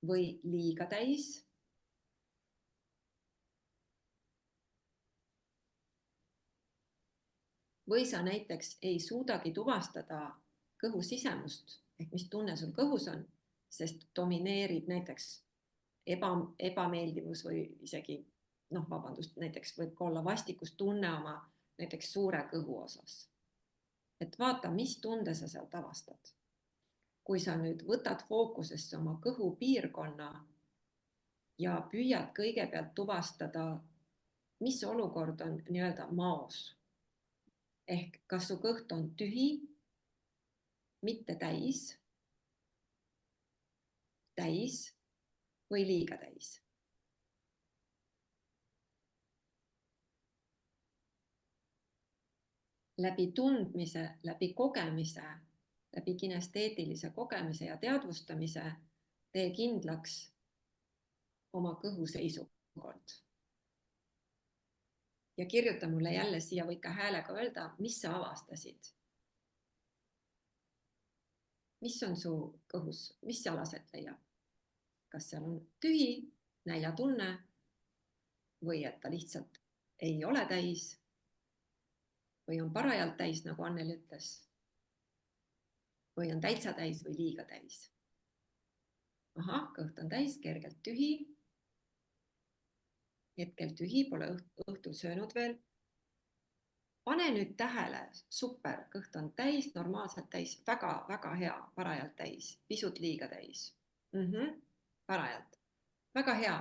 või liiga täis. Või sa näiteks ei suudagi tuvastada kõhu sisemust, ehk mis tunne sul kõhus on, sest domineerib näiteks ebameeldivus või isegi, näiteks võib ka olla vastikustunne oma näiteks suure kõhu osas. Et vaata, mis tunde sa sealt avastad. Kui sa nüüd võtad fookusesse oma kõhu piirkonna ja püüad kõigepealt tuvastada, mis olukord on nii-öelda maos. Ehk kas su kõht on tühi, mitte täis või liiga täis. Läbi tundmise, läbi kogemise, läbi kinesteetilise kogemise ja teadvustamise tee kindlaks oma kõhu seisukord. Ja kirjuta mulle jälle siia, võid ka häälega öelda, mis sa avastasid. Mis on su kõhus, mis seal aset leiab? Kas seal on tühi, näljatunne või et ta lihtsalt ei ole täis või on parajalt täis, nagu Anneli ütles, või on täitsa täis või liiga täis. Ahah, kõht on täis, kergelt tühi. Hetkel tühi, pole õhtul söönud veel. Pane nüüd tähele, super, kõht on täis, normaalselt täis, väga hea, parajalt täis, pisut liiga täis. Parajalt, väga hea.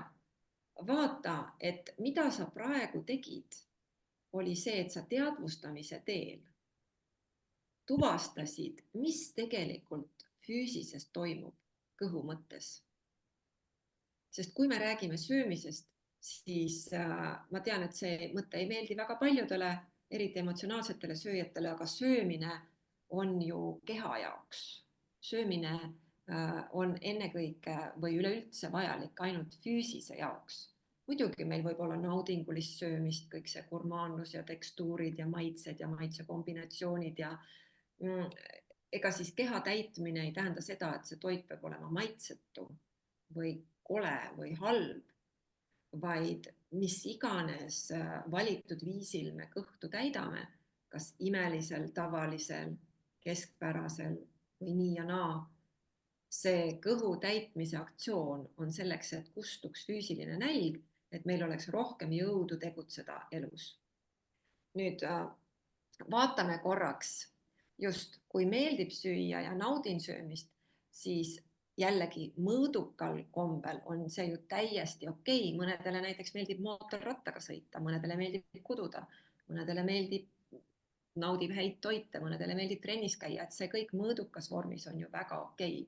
Vaata, et mida sa praegu tegid, oli see, et sa teadvustamise teel tuvastasid, mis tegelikult füüsiliselt toimub kõhu mõttes. Sest kui me räägime söömisest, siis ma tean, et see mõte ei meeldi väga paljudele, eriti emotsionaalsetele sööjatele, aga söömine on ju keha jaoks. Söömine on ennekõike või üleüldse vajalik ainult füüsise jaoks. Muidugi meil võib olla naudingulist söömist, kõik see gurmaanlus ja tekstuurid ja maitsed ja maitsekombinatsioonid ja ega siis keha täitmine ei tähenda seda, et see toit peab olema maitsetu või kole või halb, vaid mis iganes valitud viisil me kõhtu täidame, kas imelisel, tavalisel, keskpärasel või nii ja naa, see kõhu täitmise aktsioon on selleks, et kustuks füüsiline nälg, et meil oleks rohkem jõudu tegutseda elus. Nüüd vaatame korraks just, kui meeldib süüa ja naudin söömist, siis jällegi mõõdukal kombel on see ju täiesti okei. Mõnedele näiteks meeldib mootorrattaga sõita, mõnedele meeldib kududa, mõnedele meeldib, naudib häid toite, mõnedele meeldib trennis käia, et see kõik mõõdukas vormis on ju väga okei.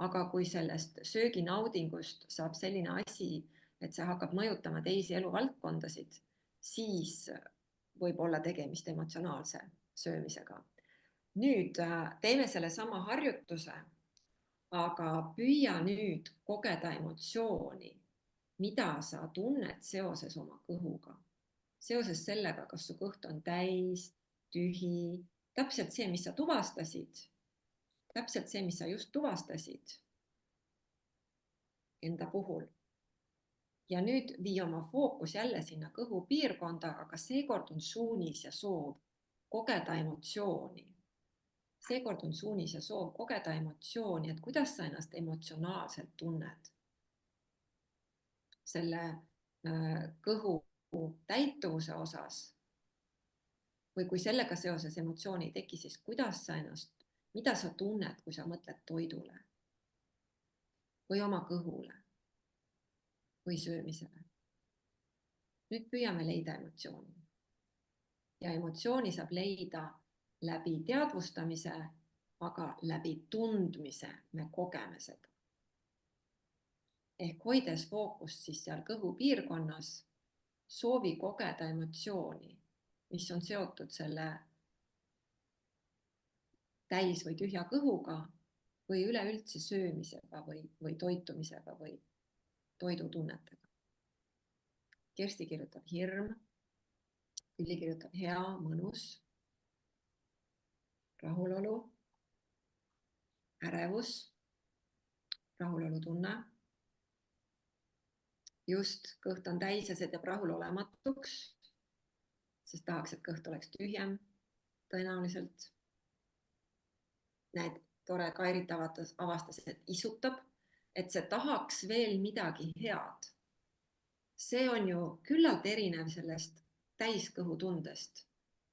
Aga kui sellest sööginaudingust saab selline asi, et see hakkab mõjutama teisi eluvaldkondasid, siis võib olla tegemist emotsionaalse söömisega. Nüüd teeme sellesama harjutuse, aga püüa nüüd kogeda emotsiooni, mida sa tunned seoses oma kõhuga. Seoses sellega, kas su kõht on täis, tühi, täpselt see, mis sa tuvastasid. Täpselt see, mis sa just tuvastasid enda puhul. Ja nüüd vii oma fookus jälle sinna kõhu piirkonda, aga seekord on suunis ja soov kogeda emotsiooni. Seekord on suunis ja soov kogeda emotsiooni, et kuidas sa ennast emotsionaalselt tunned. Selle kõhu täituvuse osas või kui sellega seoses emotsiooni ei teki, siis kuidas sa ennast, mida sa tunned, kui sa mõtled toidule või oma kõhule või söömisele. Nüüd püüame leida emotsiooni. Ja emotsiooni saab leida läbi teadvustamise, aga läbi tundmise me kogeme seda. Ehk hoides fookust siis seal kõhu piirkonnas, soovi kogeda emotsiooni, mis on seotud selle täis või tühja kõhuga või üleüldse söömisega või toitumisega või toidutunnetega. Kersti kirjutab hirm, Külli kirjutab hea, mõnus, rahulolu, ärevus, rahulolutunne. Just kõht on täis ja see teeb rahulolematuks, sest tahaks, et kõht oleks tühjem tõenäoliselt. Näed, tore Kairit avastas, et isutab, et see tahaks veel midagi head. See on ju küllalt erinev sellest täiskõhu tundest.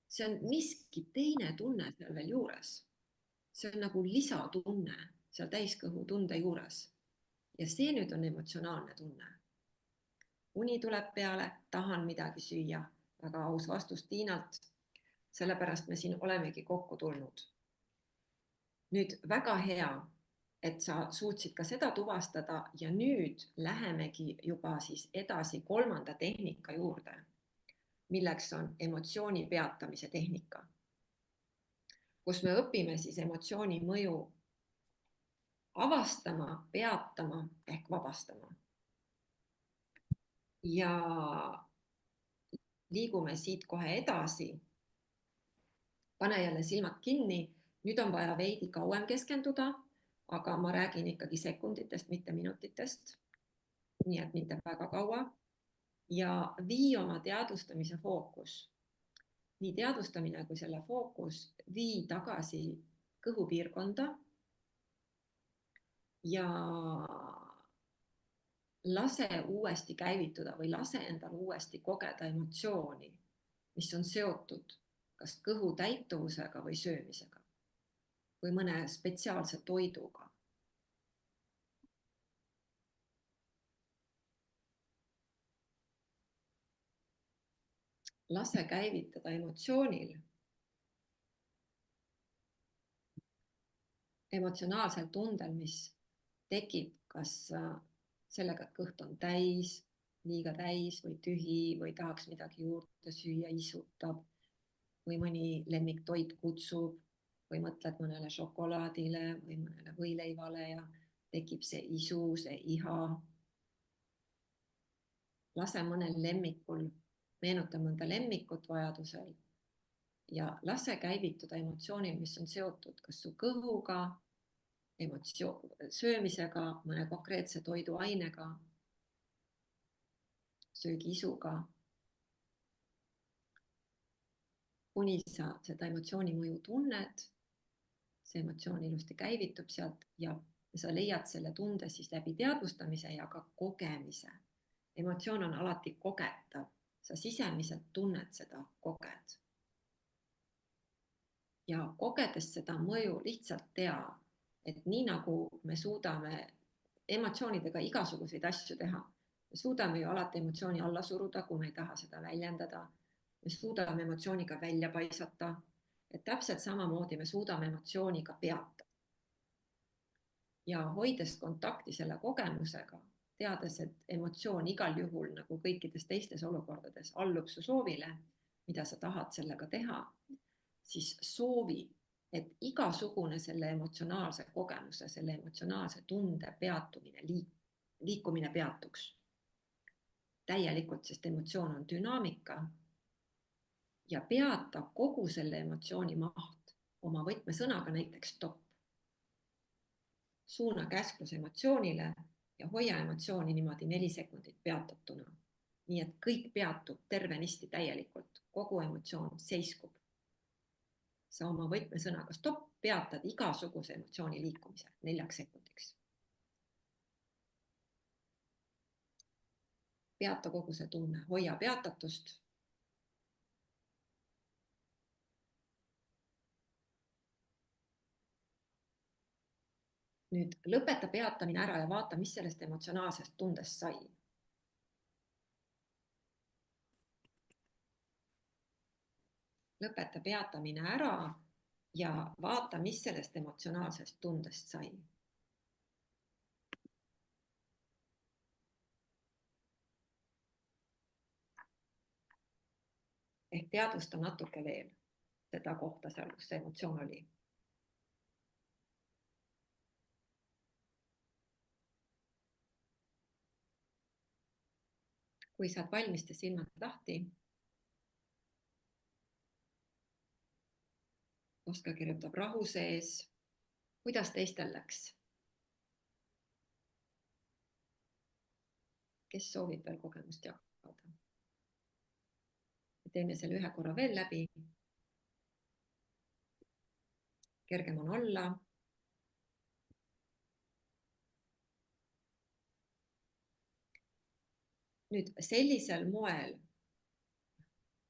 See on miski teine tunne seal veel juures. See on nagu lisatunne seal täiskõhu tunde juures. Ja see nüüd on emotsionaalne tunne. Uni tuleb peale, tahan midagi süüa. Väga aus vastus Tiinalt. Sellepärast me siin olemegi kokku tulnud. Nüüd väga hea, et sa suutsid ka seda tuvastada ja nüüd lähemegi juba siis edasi kolmanda tehnika juurde, milleks on emotsiooni peatamise tehnika, kus me õpime siis emotsiooni mõju avastama, peatama ehk vabastama. Ja liigume siit kohe edasi. Pane jälle silmad kinni. Nüüd on vaja veidi kauem keskenduda, aga ma räägin ikkagi sekunditest, mitte minutitest. Nii et mitte väga kaua. Ja vii oma teadvustamise fookus. Nii teadvustamine kui selle fookus vii tagasi kõhupiirkonda ja lase uuesti käivituda või lase endal uuesti kogeda emotsiooni, mis on seotud kas kõhu täituvusega või söömisega või mõne spetsiaalse toiduga. Lase käivitada emotsioonil, emotsionaalsel tundel, mis tekib kas sellega, et kõht on täis, liiga täis või tühi või tahaks midagi juurde süüa, isutab või mõni lemmiktoit kutsub või mõtled mõnele šokolaadile või mõnele võileivale ja tekib see isu, see iha. Lase mõnel lemmikul, meenuta mõnda lemmikut vajadusel ja lase käivituda emotsioonil, mis on seotud kas su kõhuga, söömisega, mõne konkreetse toiduainega, söögiisuga, kuni sa seda emotsiooni mõju tunned, see emotsioon ilusti käivitub sealt ja sa leiad selle tunde siis läbi teadvustamise ja ka kogemise. Emotsioon on alati kogetav, sa sisemiselt tunned seda, koged. Ja kogedes seda mõju lihtsalt tea, et nii nagu me suudame emotsioonidega igasuguseid asju teha, me suudame ju alati emotsiooni alla suruda, kui me ei taha seda väljendada, me suudame emotsiooniga välja paisata, et täpselt samamoodi me suudame emotsiooniga peatada. Ja hoides kontakti selle kogemusega, teades, et emotsioon igal juhul nagu kõikides teistes olukordades allub su soovile, mida sa tahad sellega teha, siis soovi, et igasugune selle emotsionaalse kogemuse, selle emotsionaalse tunde peatumine, liikumine peatuks täielikult, sest emotsioon on dünaamika ja peata kogu selle emotsiooni maht oma võtmesõnaga, näiteks stopp. Suuna käsklus emotsioonile ja hoia emotsiooni niimoodi 4 sekundit peatatuna. Nii et kõik peatub tervenisti täielikult, kogu emotsioon seiskub. Sa oma võtmesõnaga stopp peatad igasuguse emotsiooni liikumise 4 sekundiks. Peata kogu see tunne, hoia peatatust. Nüüd lõpeta peatamine ära ja vaata, mis sellest emotsionaalsest tundest sai. Lõpeta peatamine ära ja vaata, mis sellest emotsionaalsest tundest sai. Ehk teadvusta natuke veel seda kohta seal, kus see emotsioon oli. Kui saad valmis, tee silmad lahti. Oska kirjutab rahu sees. Kuidas teistel läks? Kes soovib veel kogemust jagada? Teeme selle ühe korra veel läbi. Kergem on olla. Nüüd sellisel moel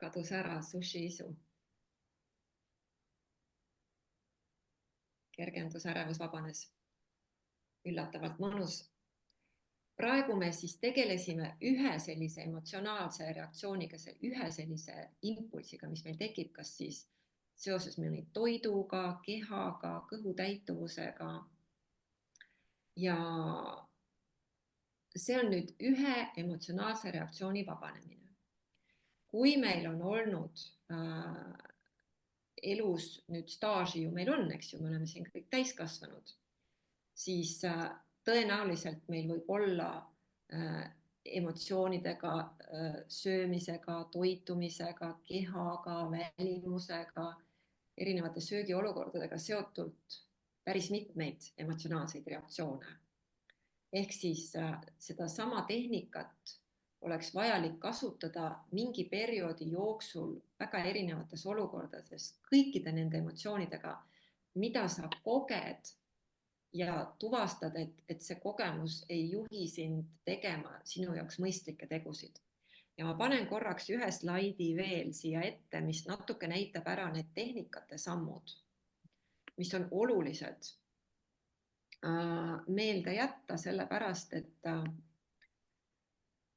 kadus ära sushi isu. Kergendus, ärevus vabanes. Üllatavalt mõnus. Praegu me siis tegelesime ühe sellise emotsionaalse reaktsiooniga, ühe sellise impulsiga, mis meil tekib, kas siis seoses mõni toiduga, kehaga, kõhu täituvusega. Ja see on nüüd ühe emotsionaalse reaktsiooni vabanemine. Kui meil on olnud elus nüüd staaži ju meil on, eks ju, me oleme siin kõik täiskasvanud, siis tõenäoliselt meil võib olla emotsioonidega, söömisega, toitumisega, kehaga, välimusega, erinevate söögiolukordadega seotult päris mitmeid emotsionaalseid reaktsioone. Ehk siis seda sama tehnikat oleks vajalik kasutada mingi perioodi jooksul väga erinevates olukordades kõikide nende emotsioonidega, mida sa koged ja tuvastad, et see kogemus ei juhi sind tegema sinu jaoks mõistlikke tegusid. Ja ma panen korraks ühe slaidi veel siia ette, mis natuke näitab ära need tehnikate sammud, mis on olulised meelde jätta, sellepärast,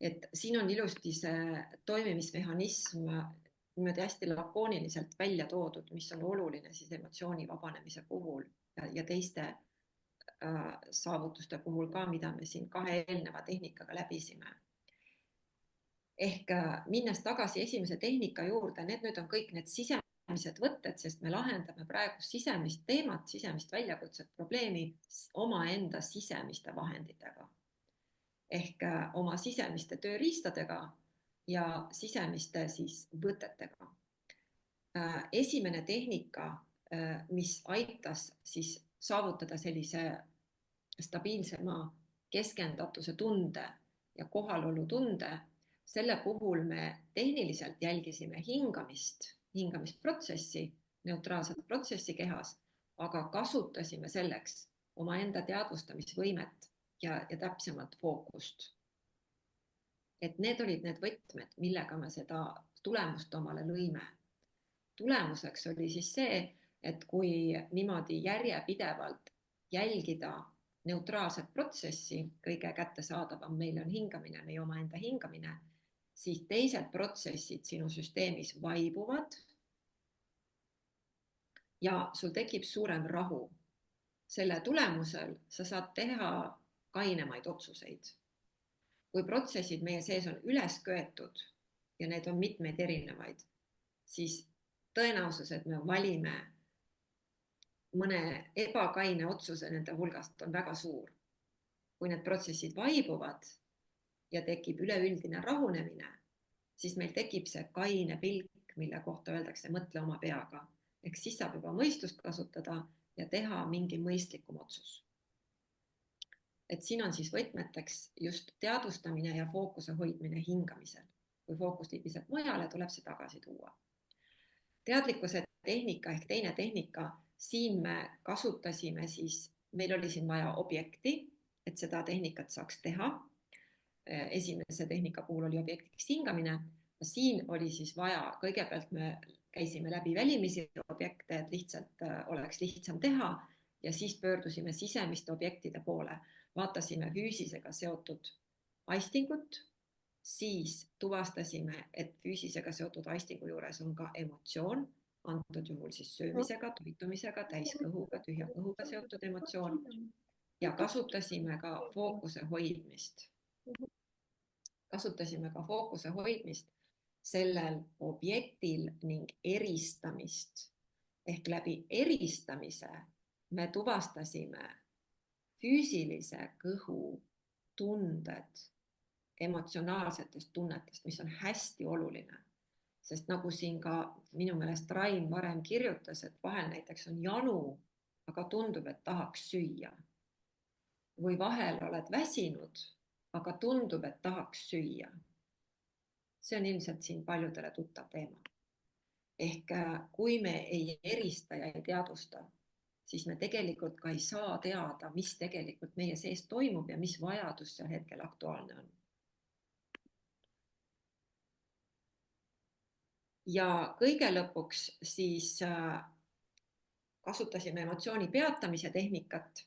et siin on ilusti see toimimismehhanism niimoodi hästi lakooniliselt välja toodud, mis on oluline siis emotsiooni vabanemise puhul ja teiste saavutuste puhul ka, mida me siin 2 eelneva tehnikaga läbisime. Ehk minnes tagasi esimese tehnika juurde, need nüüd on kõik need sisemised võtted, sest me lahendame praegu sisemist teemat, sisemist väljakutset, probleemi omaenda sisemiste vahenditega. Ehk oma sisemiste tööriistadega ja sisemiste siis võtetega. esimene tehnika, mis aitas siis saavutada sellise stabiilsema keskendatuse tunde ja kohalolu tunde. Selle puhul me tehniliselt jälgisime hingamisprotsessi, neutraalset protsessi kehas, aga kasutasime selleks omaenda teadvustamisvõimet ja täpsemalt fookust. Et need olid need võtmed, millega me seda tulemust omale lõime. Tulemuseks oli siis see, et kui niimoodi järjepidevalt jälgida neutraalset protsessi, kõige kättesaadavam meile on hingamine, meie omaenda hingamine, siis teised protsessid sinu süsteemis vaibuvad ja sul tekib suurem rahu. Selle tulemusel sa saad teha kainemaid otsuseid. Kui protsessid meie sees on üles köetud ja need on mitmeid erinevaid, siis tõenäosus, et me valime mõne ebakaine otsuse nende hulgast on väga suur. Kui need protsessid vaibuvad ja tekib üleüldine rahunemine, siis meil tekib see kaine pilk, mille kohta öeldakse mõtle oma peaga. Ehk siis saab juba mõistust kasutada ja teha mingi mõistlikum otsus. Et siin on siis võtmeteks just teadvustamine ja fookuse hoidmine hingamisel. Kui fookus libiseb mujale, tuleb see tagasi tuua. Teadlikkuse tehnika ehk teine tehnika, siin me kasutasime siis, meil oli siin vaja objekti, et seda tehnikat saaks teha. Esimese tehnika puhul oli objektiks hingamine. Siin oli siis vaja, kõigepealt me käisime läbi välimisi objekte, et lihtsalt oleks lihtsam teha ja siis pöördusime sisemiste objektide poole. Vaatasime füüsisega seotud aistingut, siis tuvastasime, et füüsisega seotud aistingu juures on ka emotsioon, antud juhul siis söömisega, toitumisega, täiskõhuga, tühja kõhuga seotud emotsioon ja kasutasime ka fookuse hoidmist. Kasutasime ka fookuse hoidmist sellel objektil ning eristamist. Ehk läbi eristamise me tuvastasime füüsilise kõhu tunded emotsionaalsetest tunnetest, mis on hästi oluline. Sest nagu siin ka minu meelest Rain varem kirjutas, et vahel näiteks on janu, aga tundub, et tahaks süüa. Või vahel oled väsinud, aga tundub, et tahaks süüa. See on ilmselt siin paljudele tuttav teema. Ehk kui me ei erista ja ei teadvusta, siis me tegelikult ka ei saa teada, mis tegelikult meie sees toimub ja mis vajadus seal hetkel aktuaalne on. Ja kõige lõpuks siis kasutasime emotsiooni peatamise tehnikat,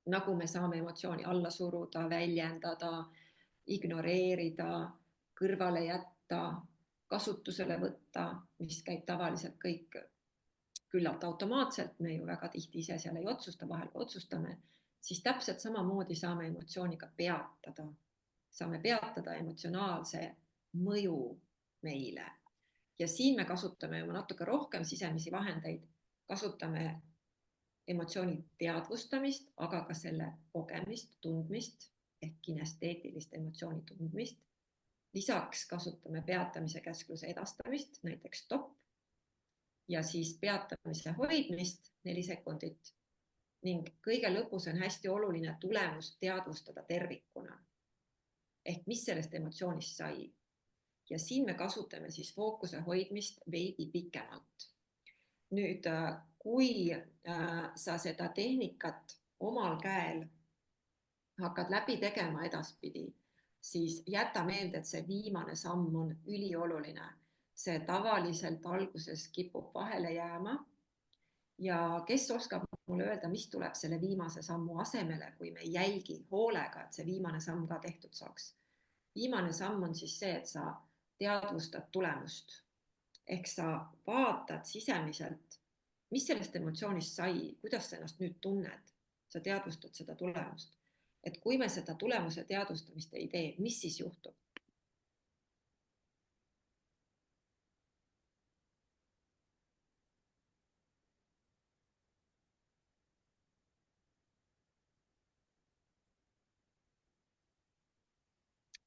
nagu me saame emotsiooni alla suruda, väljendada, ignoreerida, kõrvale jätta, kasutusele võtta, mis käib tavaliselt kõik küllalt automaatselt, me ju väga tihti ise seal ei otsusta, vahel otsustame, siis täpselt samamoodi saame emotsiooniga peatada. Saame peatada emotsionaalse mõju meile. Ja siin me kasutame natuke rohkem sisemisi vahendeid, kasutame emotsiooni teadvustamist, aga ka selle kogemist, tundmist ehk kinesteetilist emotsiooni tundmist. Lisaks kasutame peatamise käskluse edastamist, näiteks stopp, ja siis peatamise hoidmist 4 sekundit ning kõige lõpus on hästi oluline tulemust teadvustada tervikuna. Ehk mis sellest emotsioonist sai. Ja siin me kasutame siis fookuse hoidmist veidi pikemalt. Nüüd, kui sa seda tehnikat omal käel hakkad läbi tegema edaspidi, siis jäta meelde, et see viimane samm on ülioluline. See tavaliselt alguses kipub vahele jääma ja kes oskab mulle öelda, mis tuleb selle viimase sammu asemele, kui me ei jälgi hoolega, et see viimane samm ka tehtud saaks. Viimane samm on siis see, et sa teadvustad tulemust. Ehk sa vaatad sisemiselt, mis sellest emotsioonist sai, kuidas sa ennast nüüd tunned. Sa teadvustad seda tulemust. Et kui me seda tulemuse teadvustamist ei tee, mis siis juhtub?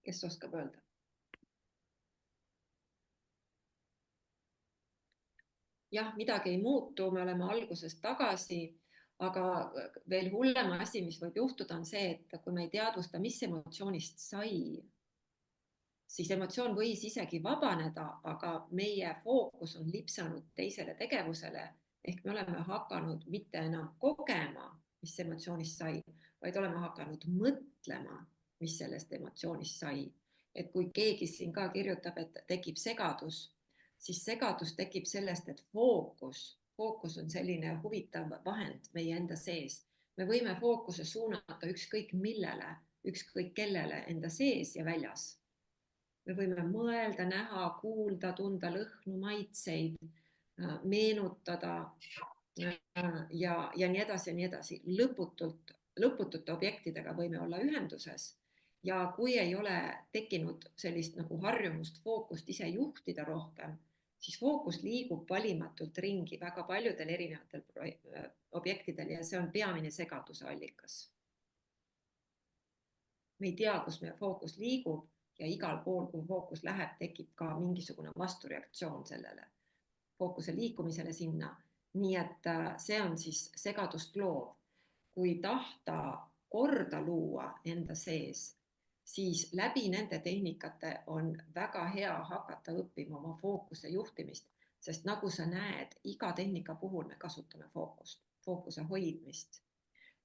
Kes oskab öelda? jah, midagi ei muutu, me oleme algusest tagasi, aga veel hullem asi, mis võib juhtuda, on see, et kui me ei teadvusta, mis emotsioonist sai, siis emotsioon võis isegi vabaneda, aga meie fookus on lipsanud teisele tegevusele ehk me oleme hakanud mitte enam kogema, mis emotsioonist sai, vaid oleme hakanud mõtlema, mis sellest emotsioonist sai. Et kui keegi siin ka kirjutab, et tekib segadus, siis segadus tekib sellest, et fookus on selline huvitav vahend meie enda sees. Me võime fookuse suunata ükskõik millele, ükskõik kellele enda sees ja väljas. Me võime mõelda, näha, kuulda, tunda lõhnu, maitseid, meenutada ja nii edasi ja nii edasi. Lõputute objektidega võime olla ühenduses ja kui ei ole tekkinud sellist nagu harjumust fookust ise juhtida rohkem, siis fookus liigub valimatult ringi väga paljudel erinevatel objektidel ja see on peamine segaduse allikas. Me ei tea, kus meie fookus liigub ja igal pool, kuhu fookus läheb, tekib ka mingisugune vastureaktsioon sellele fookuse liikumisele sinna. Nii et see on siis segadust loov. Kui tahta korda luua enda sees, siis läbi nende tehnikate on väga hea hakata õppima oma fookuse juhtimist, sest nagu sa näed, iga tehnika puhul me kasutame fookust, fookuse hoidmist.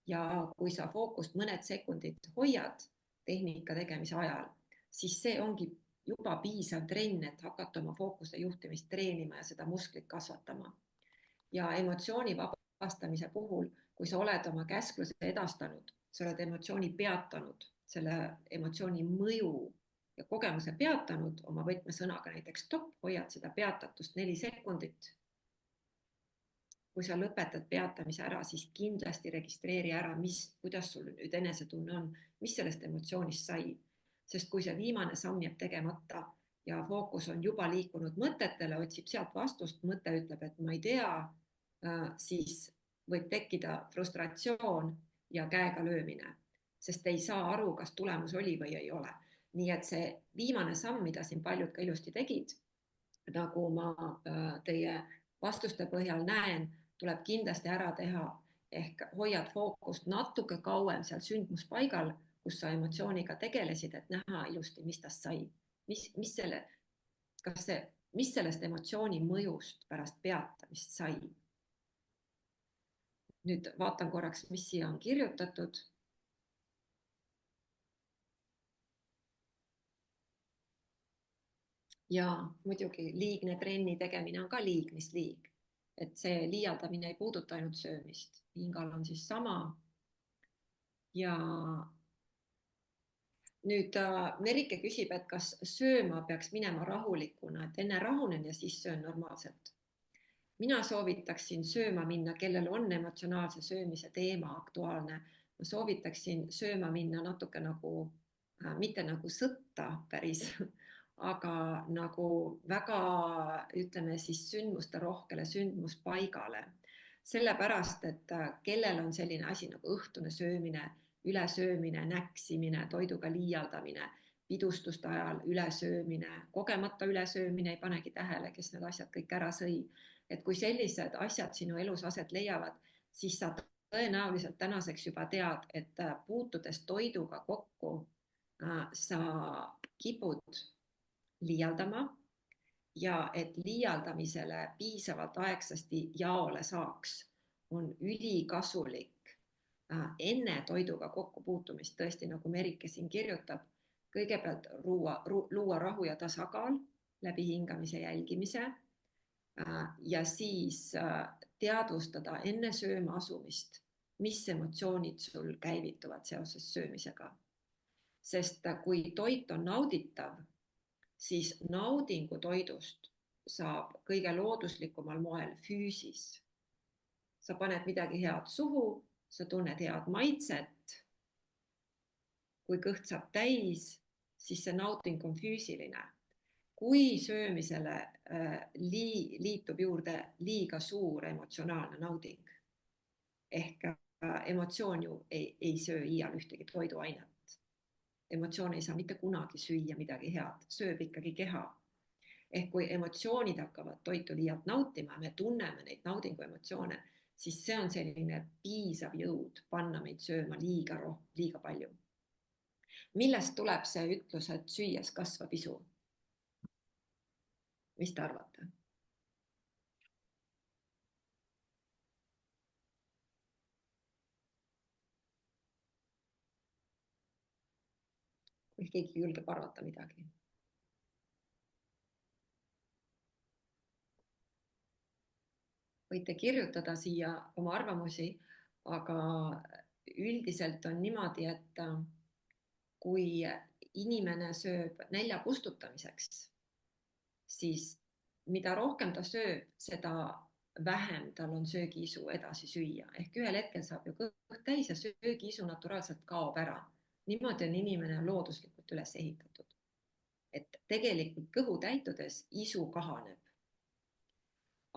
Ja kui sa fookust mõned sekundid hoiad tehnika tegemise ajal, siis see ongi juba piisav trenn, et hakata oma fookuse juhtimist treenima ja seda musklit kasvatama. Ja emotsiooni vabastamise puhul, kui sa oled oma käskluse edastanud, sa oled emotsiooni peatanud, selle emotsiooni mõju ja kogemuse peatanud oma võtmesõnaga, näiteks stopp, hoiad seda peatatust 4 sekundit. Kui sa lõpetad peatamise ära, siis kindlasti registreeri ära, kuidas sul nüüd enesetunne on, mis sellest emotsioonist sai. Sest kui see viimane samm jääb tegemata ja fookus on juba liikunud mõtetele, otsib sealt vastust, mõte ütleb, et ma ei tea, siis võib tekkida frustratsioon ja käega löömine, sest ei saa aru, kas tulemus oli või ei ole. Nii et see viimane samm, mida siin paljud ka ilusti tegid, nagu ma teie vastuste põhjal näen, tuleb kindlasti ära teha, ehk hoiad fookust natuke kauem seal sündmuspaigal, kus sa emotsiooniga tegelesid, et näha ilusti, mis tast sai, mis sellest emotsiooni mõjust pärast peatamist sai. Nüüd vaatan korraks, mis siia on kirjutatud. Ja muidugi liigne trenni tegemine on ka liig, mis liig. Et see liialdamine ei puuduta ainult söömist. Hingal on siis sama. Ja nüüd Merike küsib, et kas sööma peaks minema rahulikuna, et enne rahunen ja siis söön normaalselt. Mina soovitaksin sööma minna, kellel on emotsionaalse söömise teema aktuaalne. Ma soovitaksin sööma minna natuke nagu, mitte nagu sõtta päris, aga nagu väga, ütleme siis sündmuste rohkele sündmuspaigale. Sellepärast, et kellel on selline asi nagu õhtune söömine, ülesöömine, näksimine, toiduga liialdamine, pidustuste ajal ülesöömine, kogemata ülesöömine, ei panegi tähele, kes need asjad kõik ära sõi. Et kui sellised asjad sinu elus aset leiavad, siis sa tõenäoliselt tänaseks juba tead, et puutudes toiduga kokku, sa kipud liialdama ja et liialdamisele piisavalt aegsasti jaole saaks, on ülikasulik enne toiduga kokkupuutumist, tõesti nagu Merike siin kirjutab, kõigepealt luua rahu ja tasakaal läbi hingamise jälgimise ja siis teadvustada enne sööma asumist, mis emotsioonid sul käivituvad seoses söömisega. Sest kui toit on nauditav, siis naudingu toidust saab kõige looduslikumal moel füüsis. Sa paned midagi head suhu, sa tunned head maitset. Kui kõht saab täis, siis see nauding on füüsiline. Kui söömisele liitub juurde liiga suur emotsionaalne nauding, ehk emotsioon ju ei söö iial ühtegi toiduainet. Emotsioon ei saa mitte kunagi süüa midagi head, sööb ikkagi keha. ehk kui emotsioonid hakkavad toitu liialt nautima, me tunneme neid naudinguemotsioone, siis see on selline piisav jõud panna meid sööma liiga palju. Millest tuleb see ütlus, et süües kasvab isu? Mis te arvate? Kui keegi julgeb arvata midagi. Võite kirjutada siia oma arvamusi, aga üldiselt on niimoodi, et kui inimene sööb nälja kustutamiseks, siis mida rohkem ta sööb, seda vähem tal on söögiisu edasi süüa. Ehk ühel hetkel saab ju kõht täis ja söögiisu naturaalselt kaob ära. Niimoodi on inimene looduslikult üles ehitatud. Et tegelikult kõhu täitudes isu kahaneb.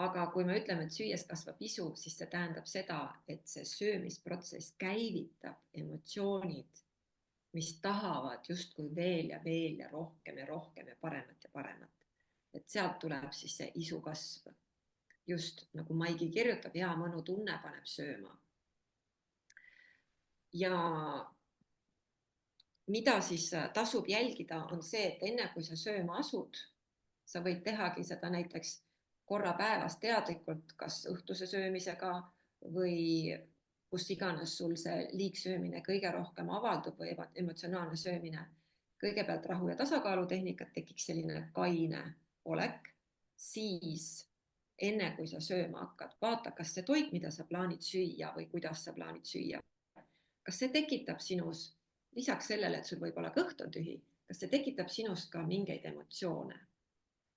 Aga kui me ütleme, et süües kasvab isu, siis see tähendab seda, et see söömisprotsess käivitab emotsioonid, mis tahavad justkui veel ja rohkem ja paremat ja paremat. Et sealt tuleb siis see isu kasv. Just nagu Maigi kirjutab, hea mõnutunne paneb sööma. Ja mida siis tasub jälgida, on see, et enne kui sa sööma asud, sa võid tehagi seda näiteks korra päevas teadlikult, kas õhtuse söömisega või kus iganes sul see liigsöömine kõige rohkem avaldub või emotsionaalne söömine. Kõigepealt rahu ja tasakaalu tehnikat, tekiks selline kaine olek, siis enne kui sa sööma hakkad, vaata, kas see toit, mida sa plaanid süüa või kuidas sa plaanid süüa, kas see tekitab sinus lisaks sellele, et sul võib-olla kõht on tühi, kas see tekitab sinust ka mingeid emotsioone.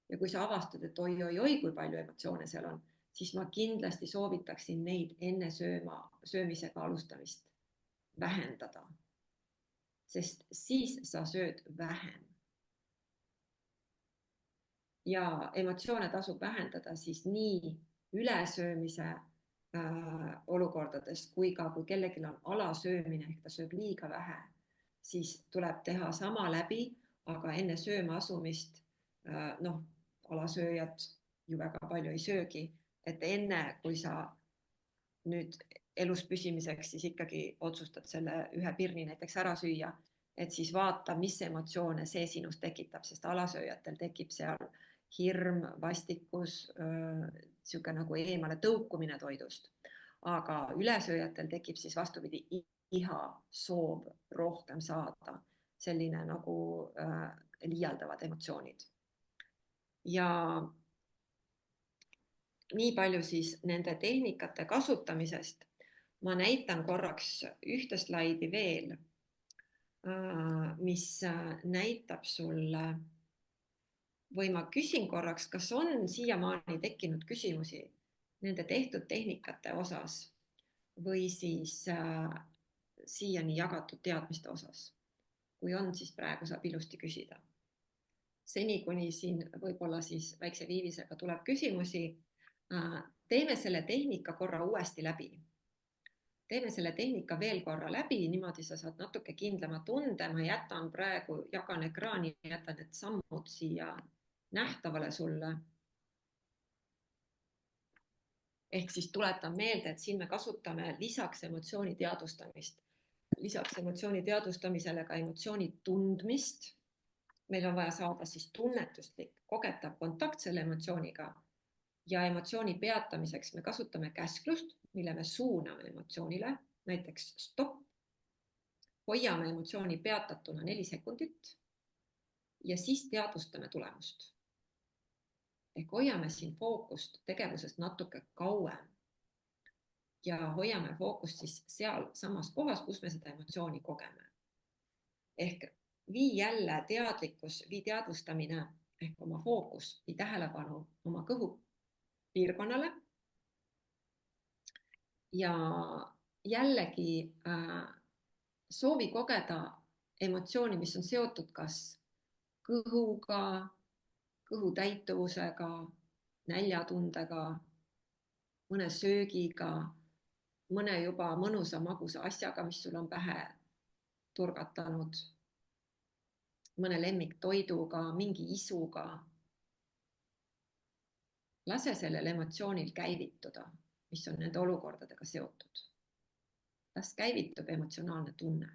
Ja kui sa avastad, et oi, kui palju emotsioone seal on, siis ma kindlasti soovitaksin neid enne söömisega alustamist vähendada. Sest siis sa sööd vähem. Ja emotsioone tasub vähendada siis nii ülesöömise olukordades kui ka, kui kellelgi on alasöömine ehk ta sööb liiga vähe, siis tuleb teha sama läbi, aga enne sööma asumist alasööjad ju väga palju ei söögi, et enne kui sa nüüd elus püsimiseks siis ikkagi otsustad selle ühe pirni näiteks ära süüa, et siis vaata, mis emotsioone see sinus tekitab, sest alasööjatel tekib seal hirm, vastikus, sihuke nagu eemale tõukumine toidust, aga ülesööjatel tekib siis vastupidi iha, soov rohkem saada, selline nagu liialdavad emotsioonid. Ja nii palju siis nende tehnikate kasutamisest. Ma näitan korraks ühte slaidi veel, mis näitab sulle, või ma küsin korraks, kas on siiamaani tekkinud küsimusi nende tehtud tehnikate osas või siis siiani jagatud teadmiste osas. Kui on, siis praegu saab ilusti küsida. Seni, kuni siin võib-olla siis väikse viivisega tuleb küsimusi, teeme selle tehnika korra uuesti läbi. Teeme selle tehnika veel korra läbi, niimoodi sa saad natuke kindlama tunde. Ma jätan praegu, jagan ekraani, jätan need sammud siia nähtavale sulle. Ehk siis tuletan meelde, et siin me kasutame lisaks emotsiooni teadvustamist, lisaks emotsiooni teadvustamisele ka emotsiooni tundmist. Meil on vaja saada siis tunnetuslik, kogetav kontakt selle emotsiooniga. Ja emotsiooni peatamiseks me kasutame käsklust, mille me suuname emotsioonile, näiteks stopp. Hoiame emotsiooni peatatuna 4 sekundit ja siis teadvustame tulemust. Ehk hoiame siin fookust tegevusest natuke kauem ja hoiame fookust siis seal samas kohas, kus me seda emotsiooni kogeme. Ehk vii jälle teadlikkus, vii teadvustamine ehk oma fookus, vii tähelepanu oma kõhu piirkonnale. Ja jällegi soovi kogeda emotsiooni, mis on seotud kas kõhuga, kõhu täituvusega, näljatundega, mõne söögiga, mõne juba mõnusa magusa asjaga, mis sul on pähe turgatanud, mõne lemmiktoiduga, mingi isuga. lase sellel emotsioonil käivituda, mis on nende olukordadega seotud. Las käivitub emotsionaalne tunne.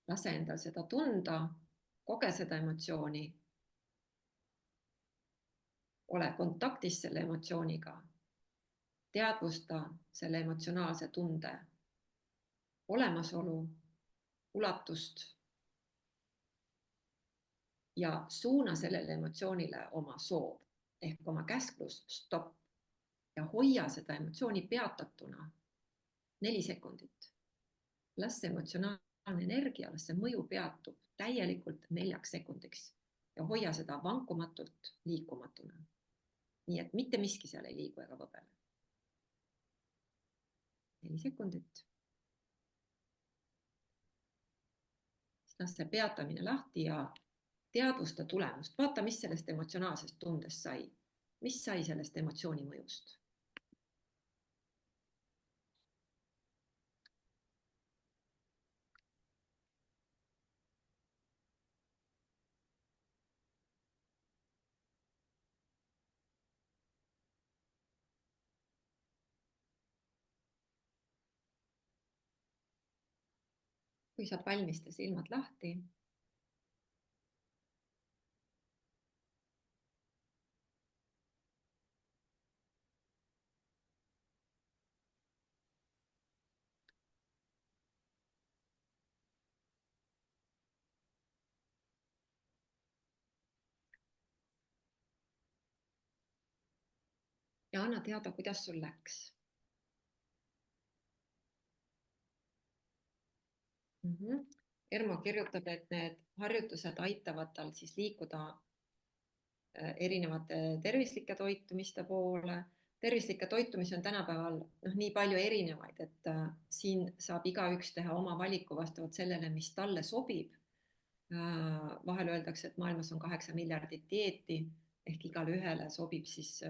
Lase endal seda tunda, koge seda emotsiooni. Ole kontaktis selle emotsiooniga. Teadvusta selle emotsionaalse tunde olemasolu, ulatust ja suuna sellele emotsioonile oma soov ehk oma käsklus stopp ja hoia seda emotsiooni peatatuna 4 sekundit. Las see emotsionaalne energia, las see mõju peatub täielikult 4 sekundiks ja hoia seda vankumatult liikumatuna. Nii et mitte miski seal ei liigu ega võbele. 4 sekundit. Las see peatamine lahti ja teadvusta tulemust. Vaata, mis sellest emotsionaalsest tundest sai. Mis sai sellest emotsiooni mõjust? Kui saad valmis, tee silmad lahti. Ja anna teada, kuidas sul läks. Ermo kirjutab, et need harjutused aitavad tal siis liikuda erinevate tervislike toitumiste poole. Tervislikke toitumisi on tänapäeval nii palju erinevaid, et siin saab igaüks teha oma valiku vastavalt sellele, mis talle sobib. Vahel öeldakse, et maailmas on 8 miljardit dieeti ehk igale ühele sobib siis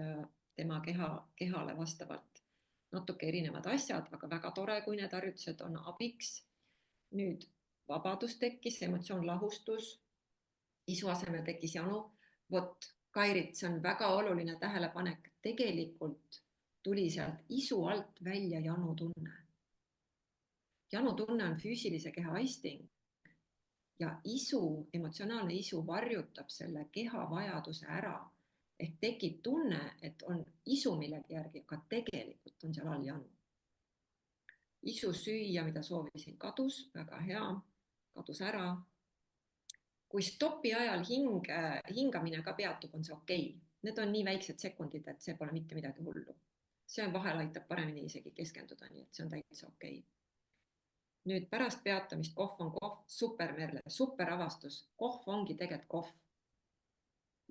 tema kehale vastavalt natuke erinevad asjad, aga väga tore, kui need harjutused on abiks. Nüüd vabadus tekkis, emotsioon lahustus, isu asemel tekkis janu. Vot, Kairit, see on väga oluline tähelepanek. Tegelikult tuli sealt isu alt välja janutunne. Janutunne on füüsilise keha aisting ja isu, emotsionaalne isu varjutab selle keha vajaduse ära. Ehk tekib tunne, et on isu millegi järgi, aga tegelikult on seal all janu. Isu süüa, mida soovisin, kadus, väga hea, kadus ära. Kui stopi ajal hingamine ka peatub, on see okei. Need on nii väiksed sekundid, et see pole mitte midagi hullu. See vahel aitab paremini isegi keskenduda, nii et see on täitsa okei. Nüüd pärast peatamist kohv on kohv, super Merle, super avastus. Kohv ongi tegelikult kohv.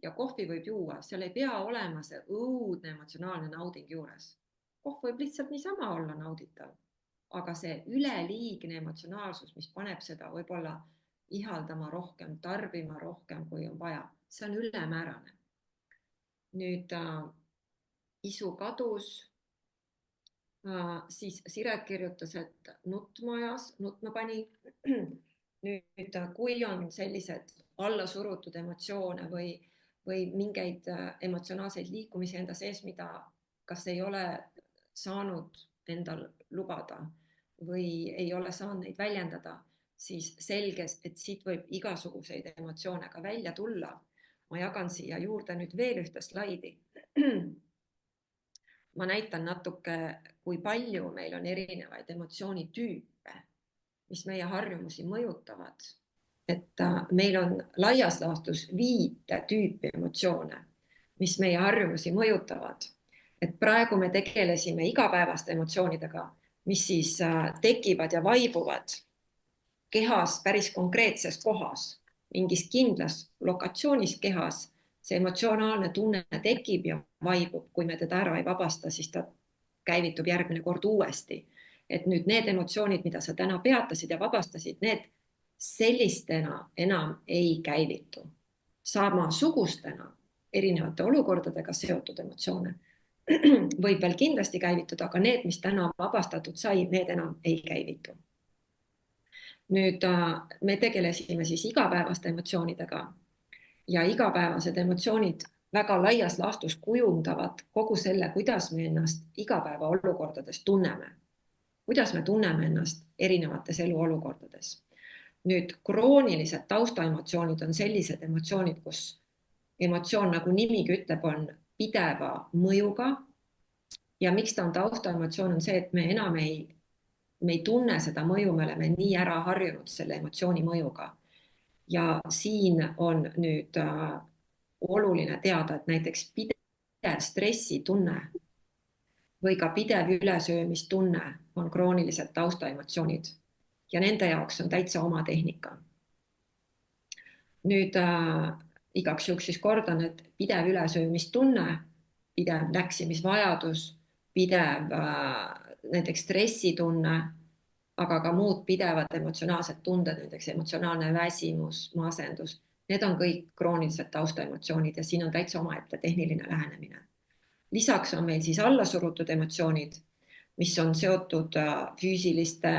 Ja kohvi võib juua, seal ei pea olema see õudne emotsionaalne nauding juures. Kohv võib lihtsalt niisama olla nauditav. Aga see üleliigne emotsionaalsus, mis paneb seda võib-olla ihaldama rohkem, tarbima rohkem, kui on vaja, see on ülemäärane. Nüüd isu kadus, siis Siret kirjutas, et nutma pani. Nüüd, kui on sellised allasurutud emotsioone või mingeid emotsionaalseid liikumisi enda sees, mida kas ei ole saanud endal lubada või ei ole saanud neid väljendada, siis selges, et siit võib igasuguseid emotsioone ka välja tulla. Ma jagan siia juurde nüüd veel ühte slaidi. Ma näitan natuke, kui palju meil on erinevaid emotsioonitüüpe, mis meie harjumusi mõjutavad. Et meil on laias laastus 5 tüüpi emotsioone, mis meie harjumusi mõjutavad. Et praegu me tegelesime igapäevaste emotsioonidega, mis siis tekivad ja vaibuvad kehas päris konkreetses kohas, mingis kindlas lokatsioonis kehas. See emotsionaalne tunne tekib ja vaibub, kui me teda ära ei vabasta, siis ta käivitub järgmine kord uuesti. Et nüüd need emotsioonid, mida sa täna peatasid ja vabastasid, need sellistena enam ei käivitu. Samasugustena erinevate olukordadega seotud emotsioone võib veel kindlasti käivituda, aga need, mis täna vabastatud sai, need enam ei käivitu. nüüd me tegelesime siis igapäevaste emotsioonidega ja igapäevased emotsioonid väga laias laastus kujundavad kogu selle, kuidas me ennast igapäevaolukordades tunneme, kuidas me tunneme ennast erinevates eluolukordades. Nüüd kroonilised taustaemotsioonid on sellised emotsioonid, kus emotsioon, nagu nimigi ütleb, on pideva mõjuga. Ja miks ta on taustaemotsioon, on see, et me enam ei tunne seda mõju, me oleme nii ära harjunud selle emotsiooni mõjuga. Ja siin on nüüd oluline teada, et näiteks pidev stressitunne või ka pidev ülesöömistunne on kroonilised taustaemotsioonid ja nende jaoks on täitsa oma tehnika. Nüüd igaks juhuks siis kordan, et pidev ülesöömistunne, pidev läksimisvajadus, pidev näiteks stressitunne, aga ka muud pidevad emotsionaalsed tunded, näiteks emotsionaalne väsimus, masendus, need on kõik kroonilised taustaemotsioonid ja siin on täitsa omaette tehniline lähenemine. Lisaks on meil siis allasurutud emotsioonid, mis on seotud füüsiliste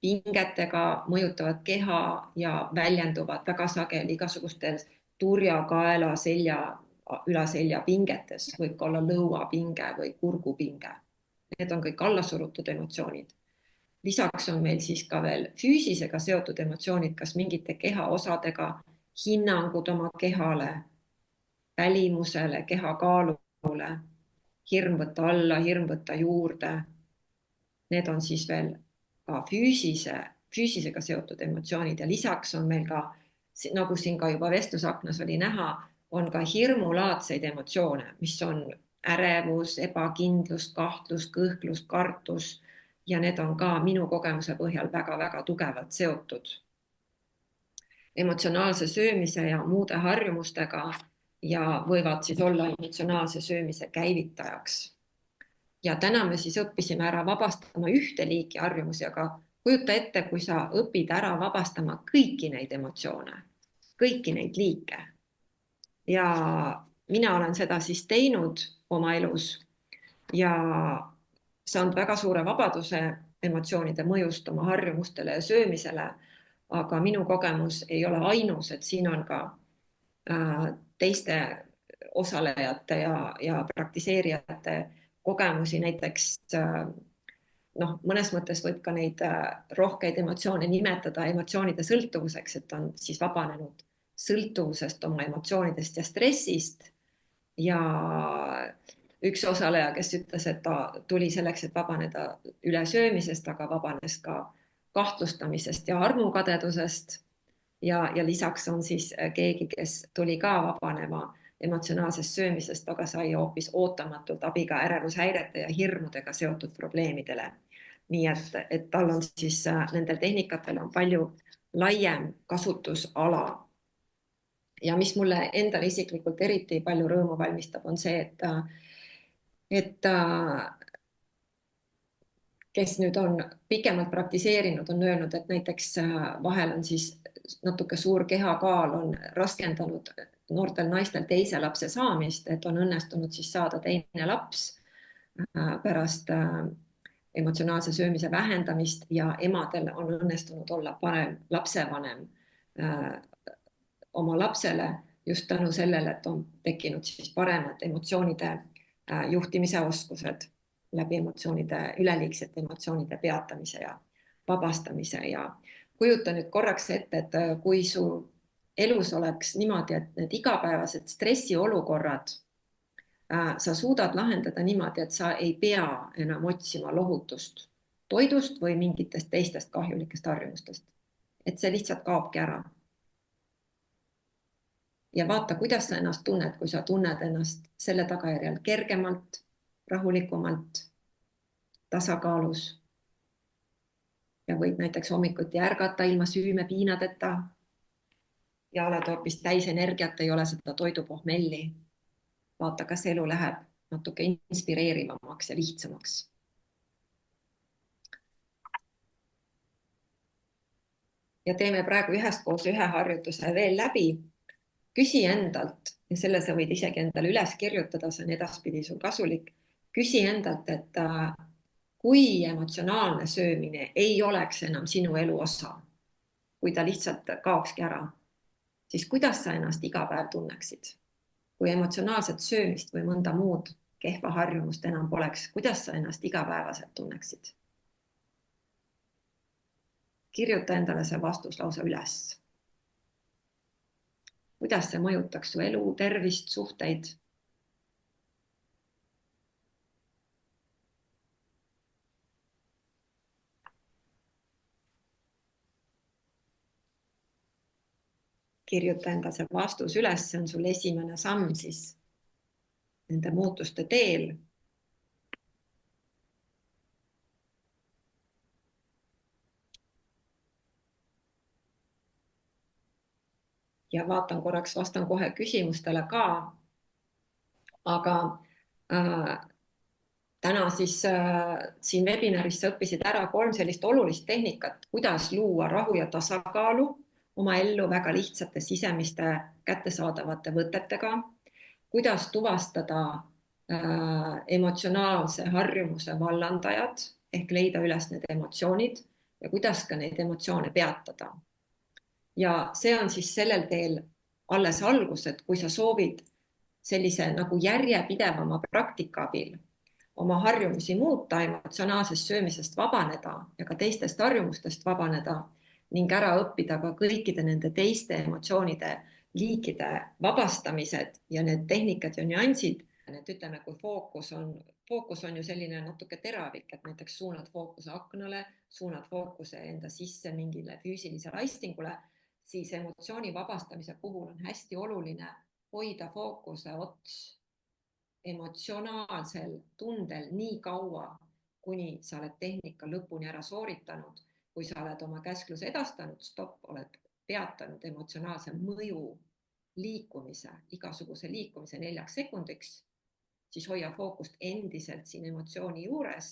pingetega, mõjutavad keha ja väljenduvad väga sageli igasugustel turja, kaela, selja, ülaselja pingetes, võib ka olla lõuapinge või kurgupinge. Need on kõik allasurutud emotsioonid. Lisaks on meil siis ka veel füüsisega seotud emotsioonid, kas mingite kehaosadega, hinnangud oma kehale, välimusele, kehakaalule, hirm võtta alla, hirm võtta juurde. Need on siis veel ka füüsisega seotud emotsioonid ja lisaks on meil ka, nagu siin ka juba vestlusaknas oli näha, on ka hirmulaadseid emotsioone, mis on ärevus, ebakindlus, kahtlus, kõhklus, kartus ja need on ka minu kogemuse põhjal väga-väga tugevalt seotud emotsionaalse söömise ja muude harjumustega ja võivad siis olla emotsionaalse söömise käivitajaks. Ja täna me siis õppisime ära vabastama ühte liiki harjumusi, aga kujuta ette, kui sa õpid ära vabastama kõiki neid emotsioone, kõiki neid liike. Ja mina olen seda siis teinud oma elus ja saanud väga suure vabaduse emotsioonide mõjust oma harjumustele ja söömisele, aga minu kogemus ei ole ainus, et siin on ka teiste osalejate ja praktiseerijate kogemusi, näiteks mõnes mõttes võib ka neid rohkeid emotsioone nimetada emotsioonide sõltuvuseks, et on siis vabanenud sõltuvusest oma emotsioonidest ja stressist. Ja üks osaleja, kes ütles, et ta tuli selleks, et vabaneda ülesöömisest, aga vabanes ka kahtlustamisest ja armukadedusest. Ja lisaks on siis keegi, kes tuli ka vabanema emotsionaalsest söömisest, aga sai hoopis ootamatult abi ka ärevushäirete ja hirmudega seotud probleemidele. Nii et tal on siis nendel tehnikatel on palju laiem kasutusala. Ja mis mulle endale isiklikult eriti palju rõõmu valmistab, on see, et kes nüüd on pikemalt praktiseerinud, on öelnud, et näiteks vahel on siis natuke suur kehakaal on raskendanud noortel naistel teise lapse saamist, et on õnnestunud siis saada teine laps pärast emotsionaalse söömise vähendamist ja emadel on õnnestunud olla parem lapsevanem oma lapsele just tänu sellele, et on tekkinud siis paremad emotsioonide juhtimise oskused läbi üleliigsete emotsioonide peatamise ja vabastamise ja kujuta nüüd korraks ette, et kui su elus oleks niimoodi, et need igapäevased stressiolukorrad sa suudad lahendada niimoodi, et sa ei pea enam otsima lohutust toidust või mingitest teistest kahjulikest harjumustest. Et see lihtsalt kaobki ära. Ja vaata, kuidas sa ennast tunned, kui sa tunned ennast selle tagajärjel kergemalt, rahulikumalt, tasakaalus. Ja võid näiteks hommikuti ärgata ilma süümepiinadeta ja oled hoopis täis energiat, ei ole seda toidupohmelli. Vaata, kas elu läheb natuke inspireerivamaks ja lihtsamaks. Ja teeme praegu üheskoos ühe harjutuse veel läbi. Küsi endalt, ja selle sa võid isegi endale üles kirjutada, see on edaspidi sul kasulik. Küsi endalt, et kui emotsionaalne söömine ei oleks enam sinu elu osa, kui ta lihtsalt kaokski ära, siis kuidas sa ennast iga päev tunneksid? Kui emotsionaalset söömist või mõnda muud kehva harjumust enam poleks, kuidas sa ennast igapäevaselt tunneksid? Kirjuta endale see vastus lausa üles. Kuidas see mõjutaks su elu, tervist, suhteid? Kirjuta endale see vastus üles, see on sul esimene samm siis nende muutuste teel. Ja vaatan korraks, vastan kohe küsimustele ka. Aga täna siis siin webinaris sa õppisid ära 3 sellist olulist tehnikat, kuidas luua rahu ja tasakaalu oma ellu väga lihtsate sisemiste kättesaadavate võtetega, kuidas tuvastada emotsionaalse harjumuse vallandajad ehk leida üles need emotsioonid ja kuidas ka neid emotsioone peatada. Ja see on siis sellel teel alles algus, et kui sa soovid sellise nagu järjepidevama praktika abil oma harjumusi muuta, emotsionaalsest söömisest vabaneda ja ka teistest harjumustest vabaneda ning ära õppida ka kõikide nende teiste emotsioonide liikide vabastamised ja need tehnikad ja nüansid, et ütleme, kui fookus on ju selline natuke teravik, et näiteks suunad fookuse aknale, suunad fookuse enda sisse mingile füüsilisele aistingule, siis emotsiooni vabastamise puhul on hästi oluline hoida fookuse ots emotsionaalsel tundel nii kaua, kuni sa oled tehnika lõpuni ära sooritanud. Kui sa oled oma käskluse edastanud, stopp, oled peatanud emotsionaalse mõju liikumise, igasuguse liikumise 4 sekundiks, siis hoia fookust endiselt siin emotsiooni juures.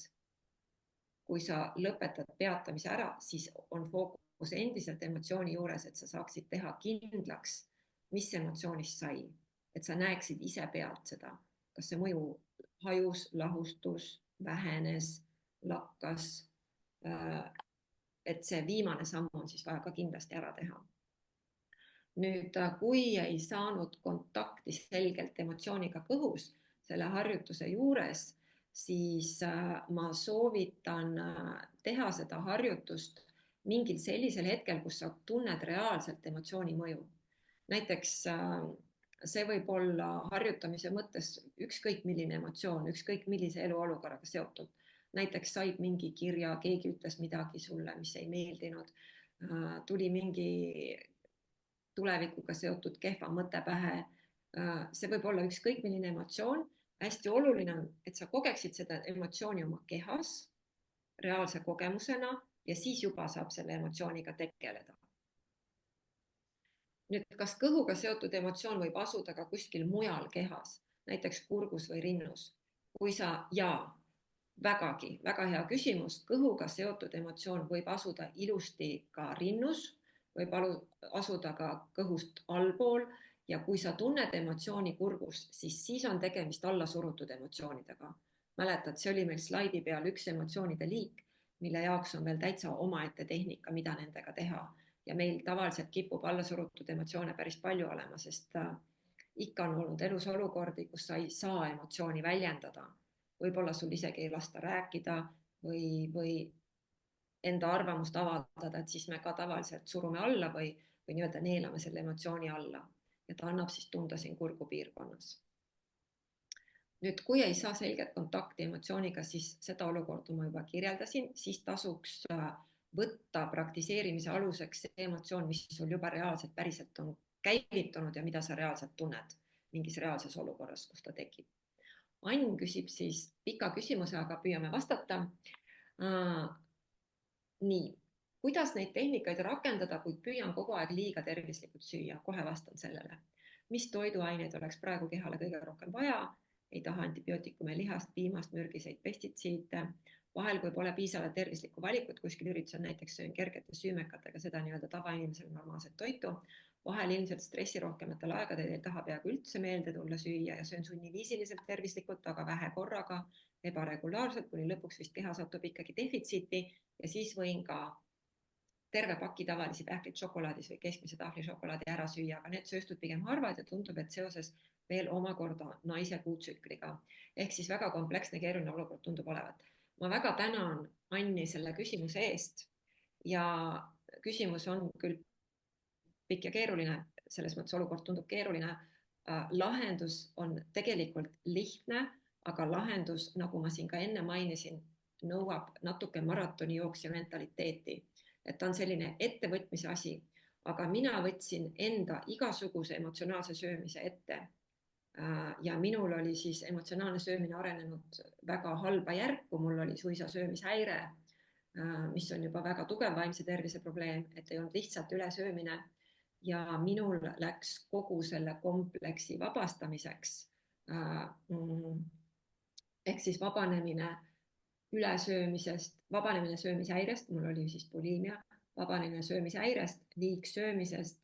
Kui sa lõpetad peatamise ära, siis on fookus endiselt emotsiooni juures, et sa saaksid teha kindlaks, mis emotsioonist sai, et sa näeksid ise pealt seda, kas see mõju hajus, lahustus, vähenes, lakkas. Et see viimane samm on siis vaja ka kindlasti ära teha. Nüüd, kui ei saanud kontakti selgelt emotsiooniga kõhus selle harjutuse juures, siis ma soovitan teha seda harjutust mingil sellisel hetkel, kus sa tunned reaalselt emotsiooni mõju. Näiteks see võib olla harjutamise mõttes ükskõik milline emotsioon, ükskõik millise eluolukorraga seotud. Näiteks said mingi kirja, keegi ütles midagi sulle, mis ei meeldinud, tuli mingi tulevikuga seotud kehva mõte pähe. See võib olla ükskõik milline emotsioon. Hästi oluline on, et sa kogeksid seda emotsiooni oma kehas reaalse kogemusena ja siis juba saab selle emotsiooniga tegeleda. Nüüd, kas kõhuga seotud emotsioon võib asuda ka kuskil mujal kehas, näiteks kurgus või rinnus? Kui sa vägagi, väga hea küsimus. Kõhuga seotud emotsioon võib asuda ilusti ka rinnus, võib asuda ka kõhust allpool ja kui sa tunned emotsiooni kurgus, siis on tegemist allasurutud emotsioonidega. Mäletad, see oli meil slaidi peal üks emotsioonide liik, mille jaoks on veel täitsa omaette tehnika, mida nendega teha. Ja meil tavaliselt kipub allasurutud emotsioone päris palju olema, sest ikka on olnud elus olukordi, kus sa ei saa emotsiooni väljendada. Võib-olla sul isegi ei lasta rääkida või enda arvamust avaldada, et siis me ka tavaliselt surume alla või nii-öelda neelame selle emotsiooni alla ja ta annab siis tunda siin kurgupiirkonnas. Nüüd, kui ei saa selget kontakti emotsiooniga, siis seda olukorda ma juba kirjeldasin, siis tasuks võtta praktiseerimise aluseks see emotsioon, mis sul juba reaalselt päriselt on käivitunud ja mida sa reaalselt tunned mingis reaalses olukorras, kus ta tekib. Ann küsib siis pika küsimuse, aga püüame vastata. Nii, kuidas neid tehnikaid rakendada, kui püüan kogu aeg liiga tervislikult süüa? Kohe vastan sellele. Mis toiduaineid oleks praegu kehale kõige rohkem vaja? Ei taha antibiootikume, lihast, piimast, mürgiseid, pestitsiide. Vahel, kui pole piisavalt tervislikku valikut, kuskil üritusel näiteks söön kergete süümekatega seda nii-öelda tavainimesel normaalset toitu. Vahel ilmselt stressirohkematel aegadel ei taha peaaegu üldse meelde tulla süüa ja söön sunniviisiliselt tervislikult, aga vähe korraga, ebaregulaarselt, kuni lõpuks vist keha satub ikkagi defitsiiti ja siis võin ka terve paki tavalisi pähkleid šokolaadis või keskmise tahvli šokolaadi ära süüa, aga need sööstud pigem harvad ja tundub, et seoses veel omakorda naise kuutsükliga. Ehk siis väga kompleksne, keeruline olukord tundub olevat. Ma väga tänan Anni selle küsimuse eest ja küsimus on küll pikk ja keeruline, selles mõttes olukord tundub keeruline. Lahendus on tegelikult lihtne, aga lahendus, nagu ma siin ka enne mainisin, nõuab natuke maratonijooksja mentaliteeti, et ta on selline ettevõtmise asi, aga mina võtsin enda igasuguse emotsionaalse söömise ette. Ja minul oli siis emotsionaalne söömine arenenud väga halba järku, mul oli suisa söömishäire, mis on juba väga tugev vaimse tervise probleem, et ei olnud lihtsalt ülesöömine. Ja minul läks kogu selle kompleksi vabastamiseks ehk siis vabanemine ülesöömisest, vabanemine söömishäirest, mul oli siis bulimia, vabanemine söömishäirest, liigsöömisest,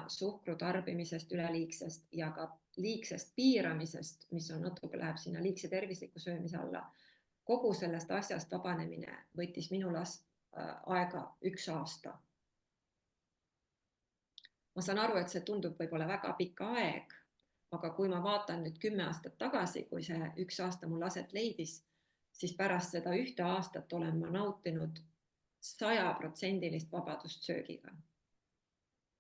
suhkru tarbimisest, üleliigsest ja ka liigsest piiramisest, mis on natuke läheb sinna liigse tervisliku söömise alla. Kogu sellest asjast vabanemine võttis minul aega 1 aasta. Ma saan aru, et see tundub võib-olla väga pikk aeg, aga kui ma vaatan nüüd 10 aastat tagasi, kui see 1 aasta mul aset leidis, siis pärast seda 1 aastat olen ma nautinud 100% vabadust söögiga.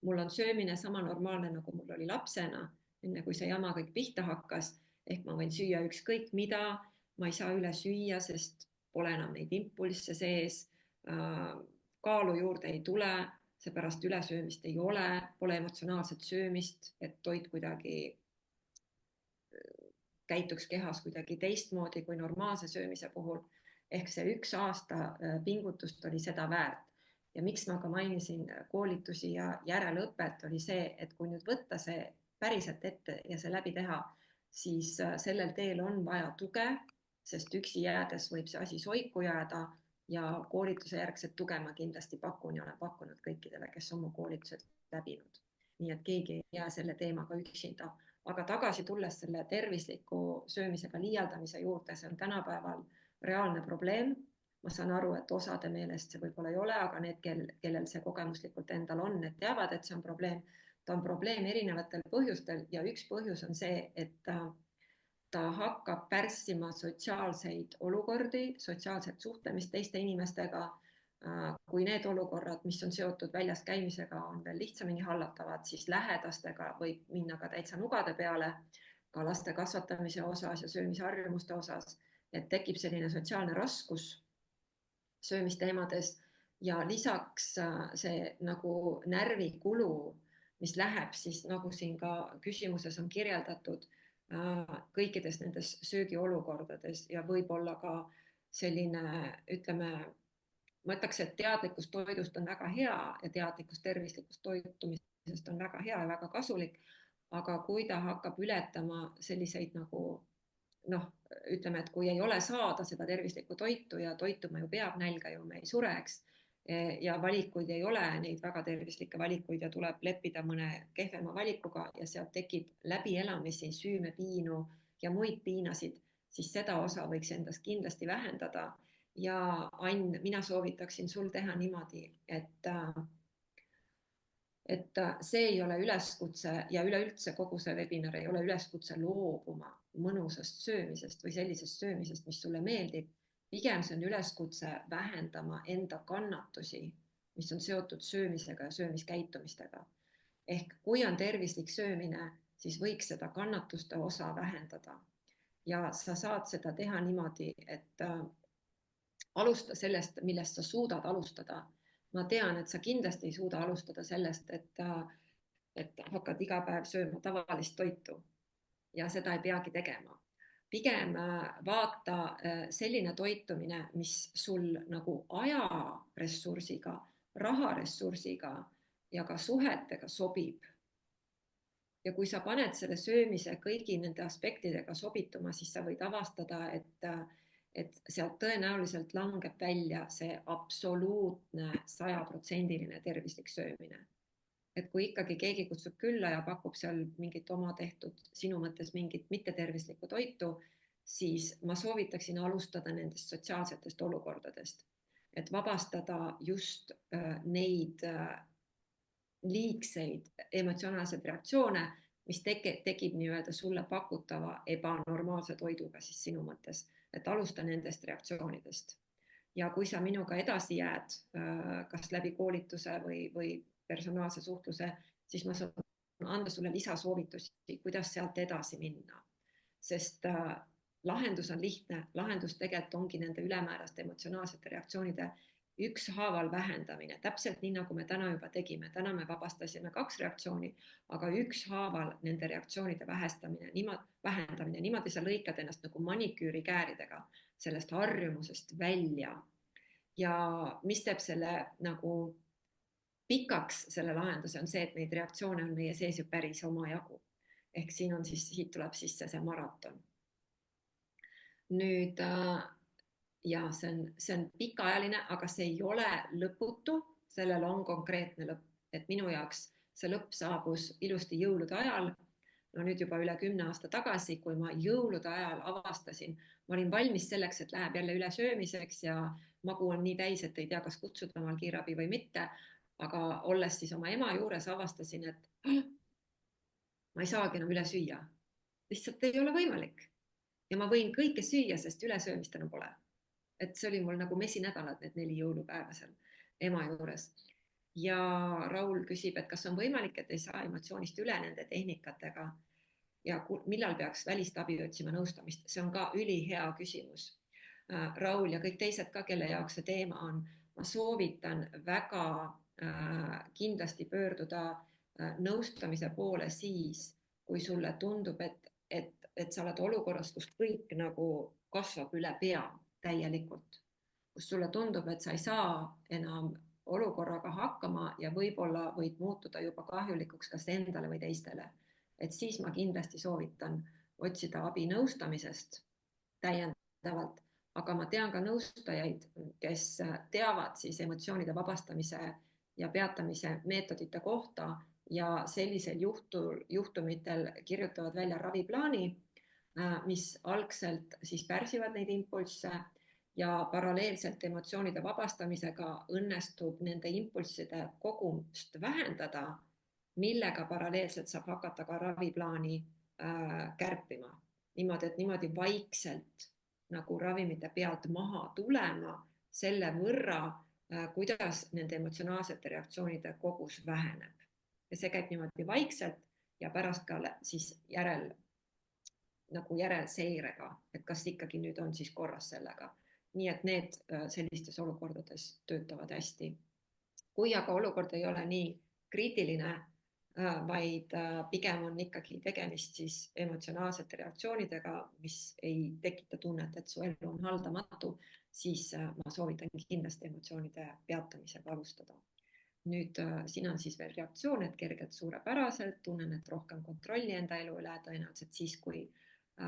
Mul on söömine sama normaalne, nagu mul oli lapsena, enne kui see jama kõik pihta hakkas, ehk ma võin süüa ükskõik mida, ma ei saa üle süüa, sest pole enam neid impulsse sees, kaalu juurde ei tule, seepärast ülesöömist ei ole, pole emotsionaalset söömist, et toit kuidagi käituks kehas kuidagi teistmoodi kui normaalse söömise puhul. Ehk see 1 aasta pingutust oli seda väärt. Ja miks ma ka mainisin koolitusi ja järelõpet oli see, et kui nüüd võtta see päriselt ette ja see läbi teha, siis sellel teel on vaja tuge, sest üksi jäädes võib see asi soiku jääda ja koolituse järgset tuge ma kindlasti pakun ja olen pakkunud kõikidele, kes on mu koolitused läbinud. Nii et keegi ei jää selle teemaga üksinda. Aga tagasi tulles selle tervisliku söömisega liialdamise juurde, see on tänapäeval reaalne probleem. Ma saan aru, et osade meelest see võib-olla ei ole, aga need, kellel see kogemuslikult endal on, need teavad, et see on probleem. Ta on probleem erinevatel põhjustel ja üks põhjus on see, et ta hakkab pärssima sotsiaalseid olukordi, sotsiaalset suhtlemist teiste inimestega. Kui need olukorrad, mis on seotud väljas käimisega, on veel lihtsamini hallatavad, siis lähedastega võib minna ka täitsa nugade peale, ka laste kasvatamise osas ja söömisharjumuste osas, et tekib selline sotsiaalne raskus söömisteemades ja lisaks see nagu närvikulu, mis läheb siis, nagu siin ka küsimuses on kirjeldatud, kõikides nendes söögiolukordades ja võib-olla ka selline, ütleme, ma ütleks, et teadlikkus toidust on väga hea ja teadlikkus tervislikust toitumisest on väga hea ja väga kasulik, aga kui ta hakkab ületama selliseid nagu ütleme, et kui ei ole saada seda tervislikku toitu ja toituma ju peab, nälga ju me ei sureks ja valikuid ei ole, neid väga tervislikke valikuid ja tuleb leppida mõne kehvema valikuga ja sealt tekib läbielamisi, süümepiinu ja muid piinasid, siis seda osa võiks endast kindlasti vähendada. Ja Ann, mina soovitaksin sul teha niimoodi, et see ei ole üleskutse ja üleüldse kogu see webinar ei ole üleskutse loobuma mõnusast söömisest või sellisest söömisest, mis sulle meeldib. Pigem see on üleskutse vähendama enda kannatusi, mis on seotud söömisega ja söömiskäitumistega. Ehk kui on tervislik söömine, siis võiks seda kannatuste osa vähendada. Ja sa saad seda teha niimoodi, et alusta sellest, millest sa suudad alustada. Ma tean, et sa kindlasti ei suuda alustada sellest, et hakkad iga päev sööma tavalist toitu ja seda ei peagi tegema. Pigem vaata selline toitumine, mis sul nagu ajaressursiga, raharessursiga ja ka suhetega sobib. Ja kui sa paned selle söömise kõigi nende aspektidega sobituma, siis sa võid avastada, et sealt tõenäoliselt langeb välja see absoluutne 100% tervislik söömine. Et kui ikkagi keegi kutsub külla ja pakub seal mingit oma tehtud, sinu mõttes mingit mittetervislikku toitu, siis ma soovitaksin alustada nendest sotsiaalsetest olukordadest. et vabastada just neid liigseid emotsionaalseid reaktsioone, mis tekib nii-öelda sulle pakutava ebanormaalse toiduga siis sinu mõttes, et alusta nendest reaktsioonidest. Ja kui sa minuga edasi jääd, kas läbi koolituse või personaalse suhtluse, siis ma saan anda sulle lisasoovitusi, kuidas sealt edasi minna. Sest lahendus on lihtne, lahendus tegelikult ongi nende ülemääraste emotsionaalsete reaktsioonide ükshaaval vähendamine, täpselt nii, nagu me täna juba tegime. Täna me vabastasime 2 reaktsiooni, aga ükshaaval nende reaktsioonide vähendamine, niimoodi sa lõikad ennast nagu maniküürikääridega sellest harjumusest välja. Ja mis teeb selle nagu pikaks selle lahenduse on see, et neid reaktsioone on meie sees ju päris omajagu. Ehk siin on siis, siit tuleb sisse see maraton. Nüüd ja see on pikaajaline, aga see ei ole lõputu, sellel on konkreetne lõpp, et minu jaoks see lõpp saabus ilusti jõulude ajal, no nüüd juba üle 10 aasta tagasi, kui ma jõulude ajal avastasin, ma olin valmis selleks, et läheb jälle üle söömiseks ja magu on nii täis, et ei tea, kas kutsuda omal kiirabi või mitte, aga olles siis oma ema juures avastasin, et ma ei saagi enam üle süüa, lihtsalt ei ole võimalik. Ja ma võin kõike süüa, sest ülesöömist enam pole. Et see oli mul nagu mesinädalad, need 4 jõulupäeva seal ema juures. Ja Raul küsib, et kas on võimalik, et ei saa emotsioonist üle nende tehnikatega ja millal peaks välist abi otsima nõustamist. See on ka ülihea küsimus. Raul ja kõik teised ka, kelle jaoks see teema on, ma soovitan väga kindlasti pöörduda nõustamise poole siis, kui sulle tundub, et sa oled olukorras, kus kõik nagu kasvab üle pea täielikult, kus sulle tundub, et sa ei saa enam olukorraga hakkama ja võib-olla võid muutuda juba kahjulikuks kas endale või teistele. Et siis ma kindlasti soovitan otsida abi nõustamisest täiendavalt, aga ma tean ka nõustajaid, kes teavad siis emotsioonide vabastamise ja peatamise meetodite kohta ja sellisel juhtumitel kirjutavad välja raviplaani, mis algselt siis pärsivad neid impulsse ja paralleelselt emotsioonide vabastamisega õnnestub nende impulsside kogumust vähendada, millega paralleelselt saab hakata ka raviplaani kärpima. Niimoodi, et niimoodi vaikselt nagu ravimite pealt maha tulema selle võrra, kuidas nende emotsionaalsete reaktsioonide kogus väheneb. Ja see käib niimoodi vaikselt ja pärast ka siis järelseirega, et kas ikkagi nüüd on siis korras sellega. Nii et need sellistes olukordades töötavad hästi. Kui aga olukord ei ole nii kriitiline, vaid pigem on ikkagi tegemist siis emotsionaalsete reaktsioonidega, mis ei tekita tunnet, et su elu on haldamatu, siis ma soovitan kindlasti emotsioonide peatamisega alustada. Nüüd siin on siis veel reaktsioon, et kergelt suurepäraselt, tunnen, et rohkem kontrolli enda elu üle, tõenäoliselt siis, kui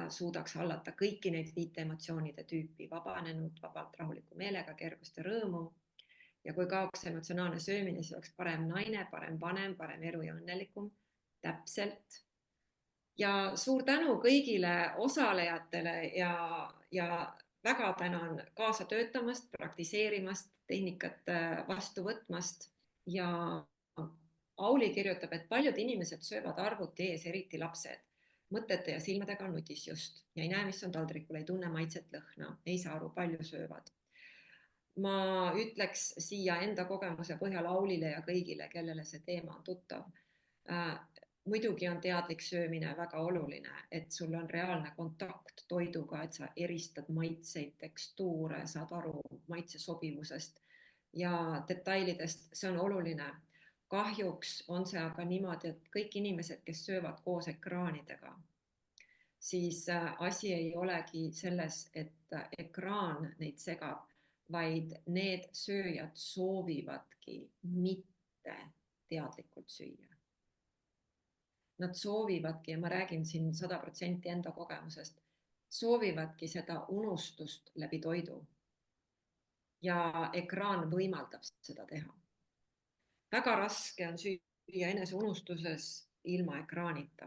suudaks hallata kõiki neid 5 emotsioonide tüüpi, vabanenud, vabalt rahuliku meelega, kergust ja rõõmu. Ja kui kaoks emotsionaalne söömine, siis oleks parem naine, parem vanem, parem elu ja õnnelikum. Täpselt. Ja suur tänu kõigile osalejatele ja väga tänan kaasa töötamast, praktiseerimast, tehnikat vastu võtmast. Ja Auli kirjutab, et paljud inimesed söövad arvuti ees, eriti lapsed. Mõtete ja silmadega nutis just ja ei näe, mis on taldrikul, ei tunne maitset, lõhna, ei saa aru, palju söövad. Ma ütleks siia enda kogemuse põhjal Aulile ja kõigile, kellele see teema on tuttav. Muidugi on teadlik söömine väga oluline, et sul on reaalne kontakt toiduga, et sa eristad maitseid, tekstuure, saad aru maitse sobivusest ja detailidest, see on oluline. Kahjuks on see aga niimoodi, et kõik inimesed, kes söövad koos ekraanidega, siis asi ei olegi selles, et ekraan neid segab, vaid need sööjad soovivadki mitte teadlikult süüa. Nad soovivadki, ja ma räägin siin 100% enda kogemusest, soovivadki seda unustust läbi toidu. Ja ekraan võimaldab seda teha. Väga raske on süüa enese unustuses ilma ekraanita.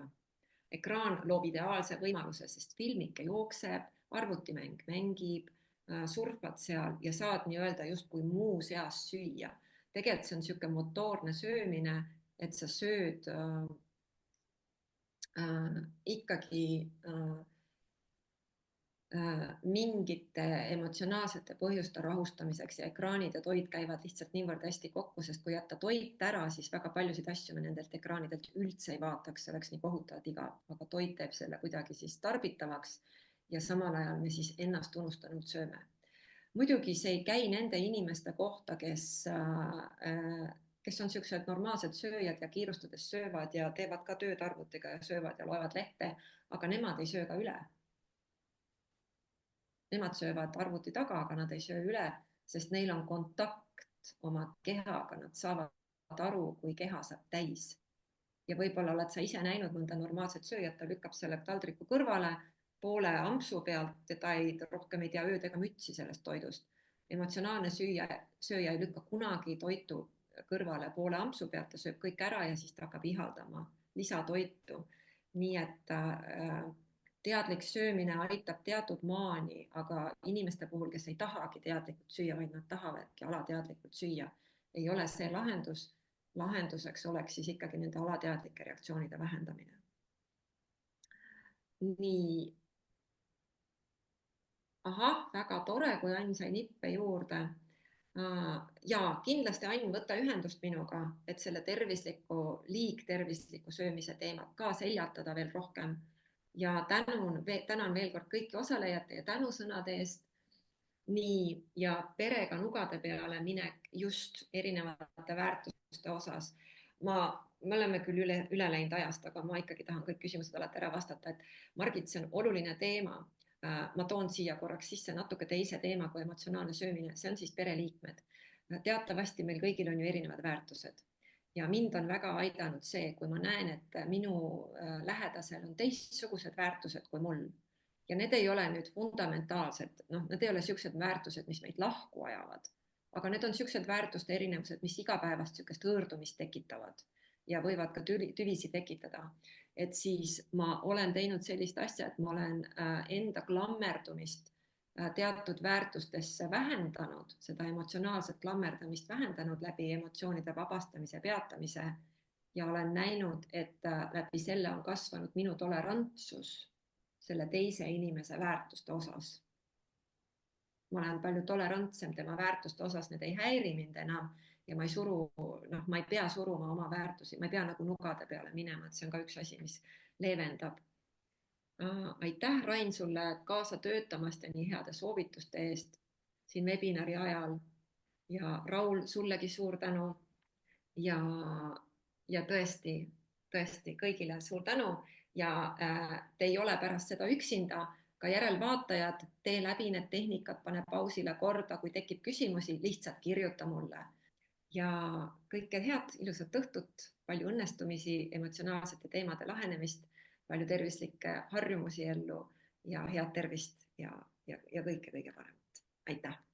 Ekraan loob ideaalse võimaluse, sest filmike jookseb, arvutimäng mängib, surfad seal ja saad nii-öelda justkui muu seas süüa. Tegelikult see on niisugune motoorne söömine, et sa sööd ikkagi mingite emotsionaalsete põhjuste rahustamiseks ja ekraanid ja toit käivad lihtsalt niivõrd hästi kokku, sest kui jätta toit ära, siis väga paljusid asju me nendelt ekraanidelt üldse ei vaataks, see oleks nii kohutavalt igav, aga toit teeb selle kuidagi siis tarbitavaks ja samal ajal me siis ennast unustanud sööme. Muidugi see ei käi nende inimeste kohta, kes on niisugused normaalsed sööjad ja kiirustades söövad ja teevad ka tööd arvutiga ja söövad ja loevad lehte, aga nemad ei söö ka üle. Nemad söövad arvuti taga, aga nad ei söö üle, sest neil on kontakt oma kehaga, nad saavad aru, kui keha saab täis. Ja võib-olla oled sa ise näinud mõnda normaalset sööjat, ta lükkab selle taldriku kõrvale poole ampsu pealt ja ta rohkem ei tea ööd ega mütsi sellest toidust. Emotsionaalne sööja ei lükka kunagi toitu kõrvale poole ampsu pealt, ta sööb kõik ära ja siis ta hakkab ihaldama lisatoitu. Nii et teadlik söömine aitab teatud maani, aga inimeste puhul, kes ei tahagi teadlikult süüa, vaid nad tahavadki alateadlikult süüa, ei ole see lahendus. Lahenduseks oleks siis ikkagi nende alateadlike reaktsioonide vähendamine. Nii. Ahah, väga tore, kui Ain sai nippe juurde. Ja kindlasti Ain, võta ühendust minuga, et selle liigtervisliku söömise teemat ka seljatada veel rohkem. Ja tänan veel kord kõiki osalejate ja tänusõnade eest. Nii, ja perega nugade peale minek just erinevate väärtuste osas. Me oleme küll üle läinud ajast, aga ma ikkagi tahan kõik küsimused alati ära vastata, et Margit, see on oluline teema. Ma toon siia korraks sisse natuke teise teema kui emotsionaalne söömine, see on siis pereliikmed. Teatavasti meil kõigil on ju erinevad väärtused ja mind on väga aidanud see, kui ma näen, et minu lähedasel on teistsugused väärtused kui mul. Ja need ei ole nüüd fundamentaalsed, need ei ole niisugused väärtused, mis meid lahku ajavad, aga need on niisugused väärtuste erinevused, mis igapäevast niisugust hõõrdumist tekitavad ja võivad ka tüvisi tekitada. Et siis ma olen teinud sellist asja, et ma olen enda klammerdumist teatud väärtustesse vähendanud, seda emotsionaalset klammerdamist vähendanud läbi emotsioonide vabastamise peatamise ja olen näinud, et läbi selle on kasvanud minu tolerantsus selle teise inimese väärtuste osas. Ma olen palju tolerantsem tema väärtuste osas, need ei häiri mind enam ja ma ei pea suruma oma väärtusi, ma ei pea nagu nugade peale minema, et see on ka üks asi, mis leevendab. Aitäh, Rain, sulle kaasa töötamast ja nii heade soovituste eest siin webinari ajal ja Raul, sullegi suur tänu ja tõesti kõigile suur tänu ja te ei ole pärast seda üksinda, ka järelvaatajad, tee läbi need tehnikad, pane pausile korda, kui tekib küsimusi, lihtsalt kirjuta mulle. Ja kõike head, ilusat õhtut, palju õnnestumisi, emotsionaalsete teemade lahenemist, palju tervislikke harjumusi ellu ja head tervist ja kõike kõige paremat. Aitäh!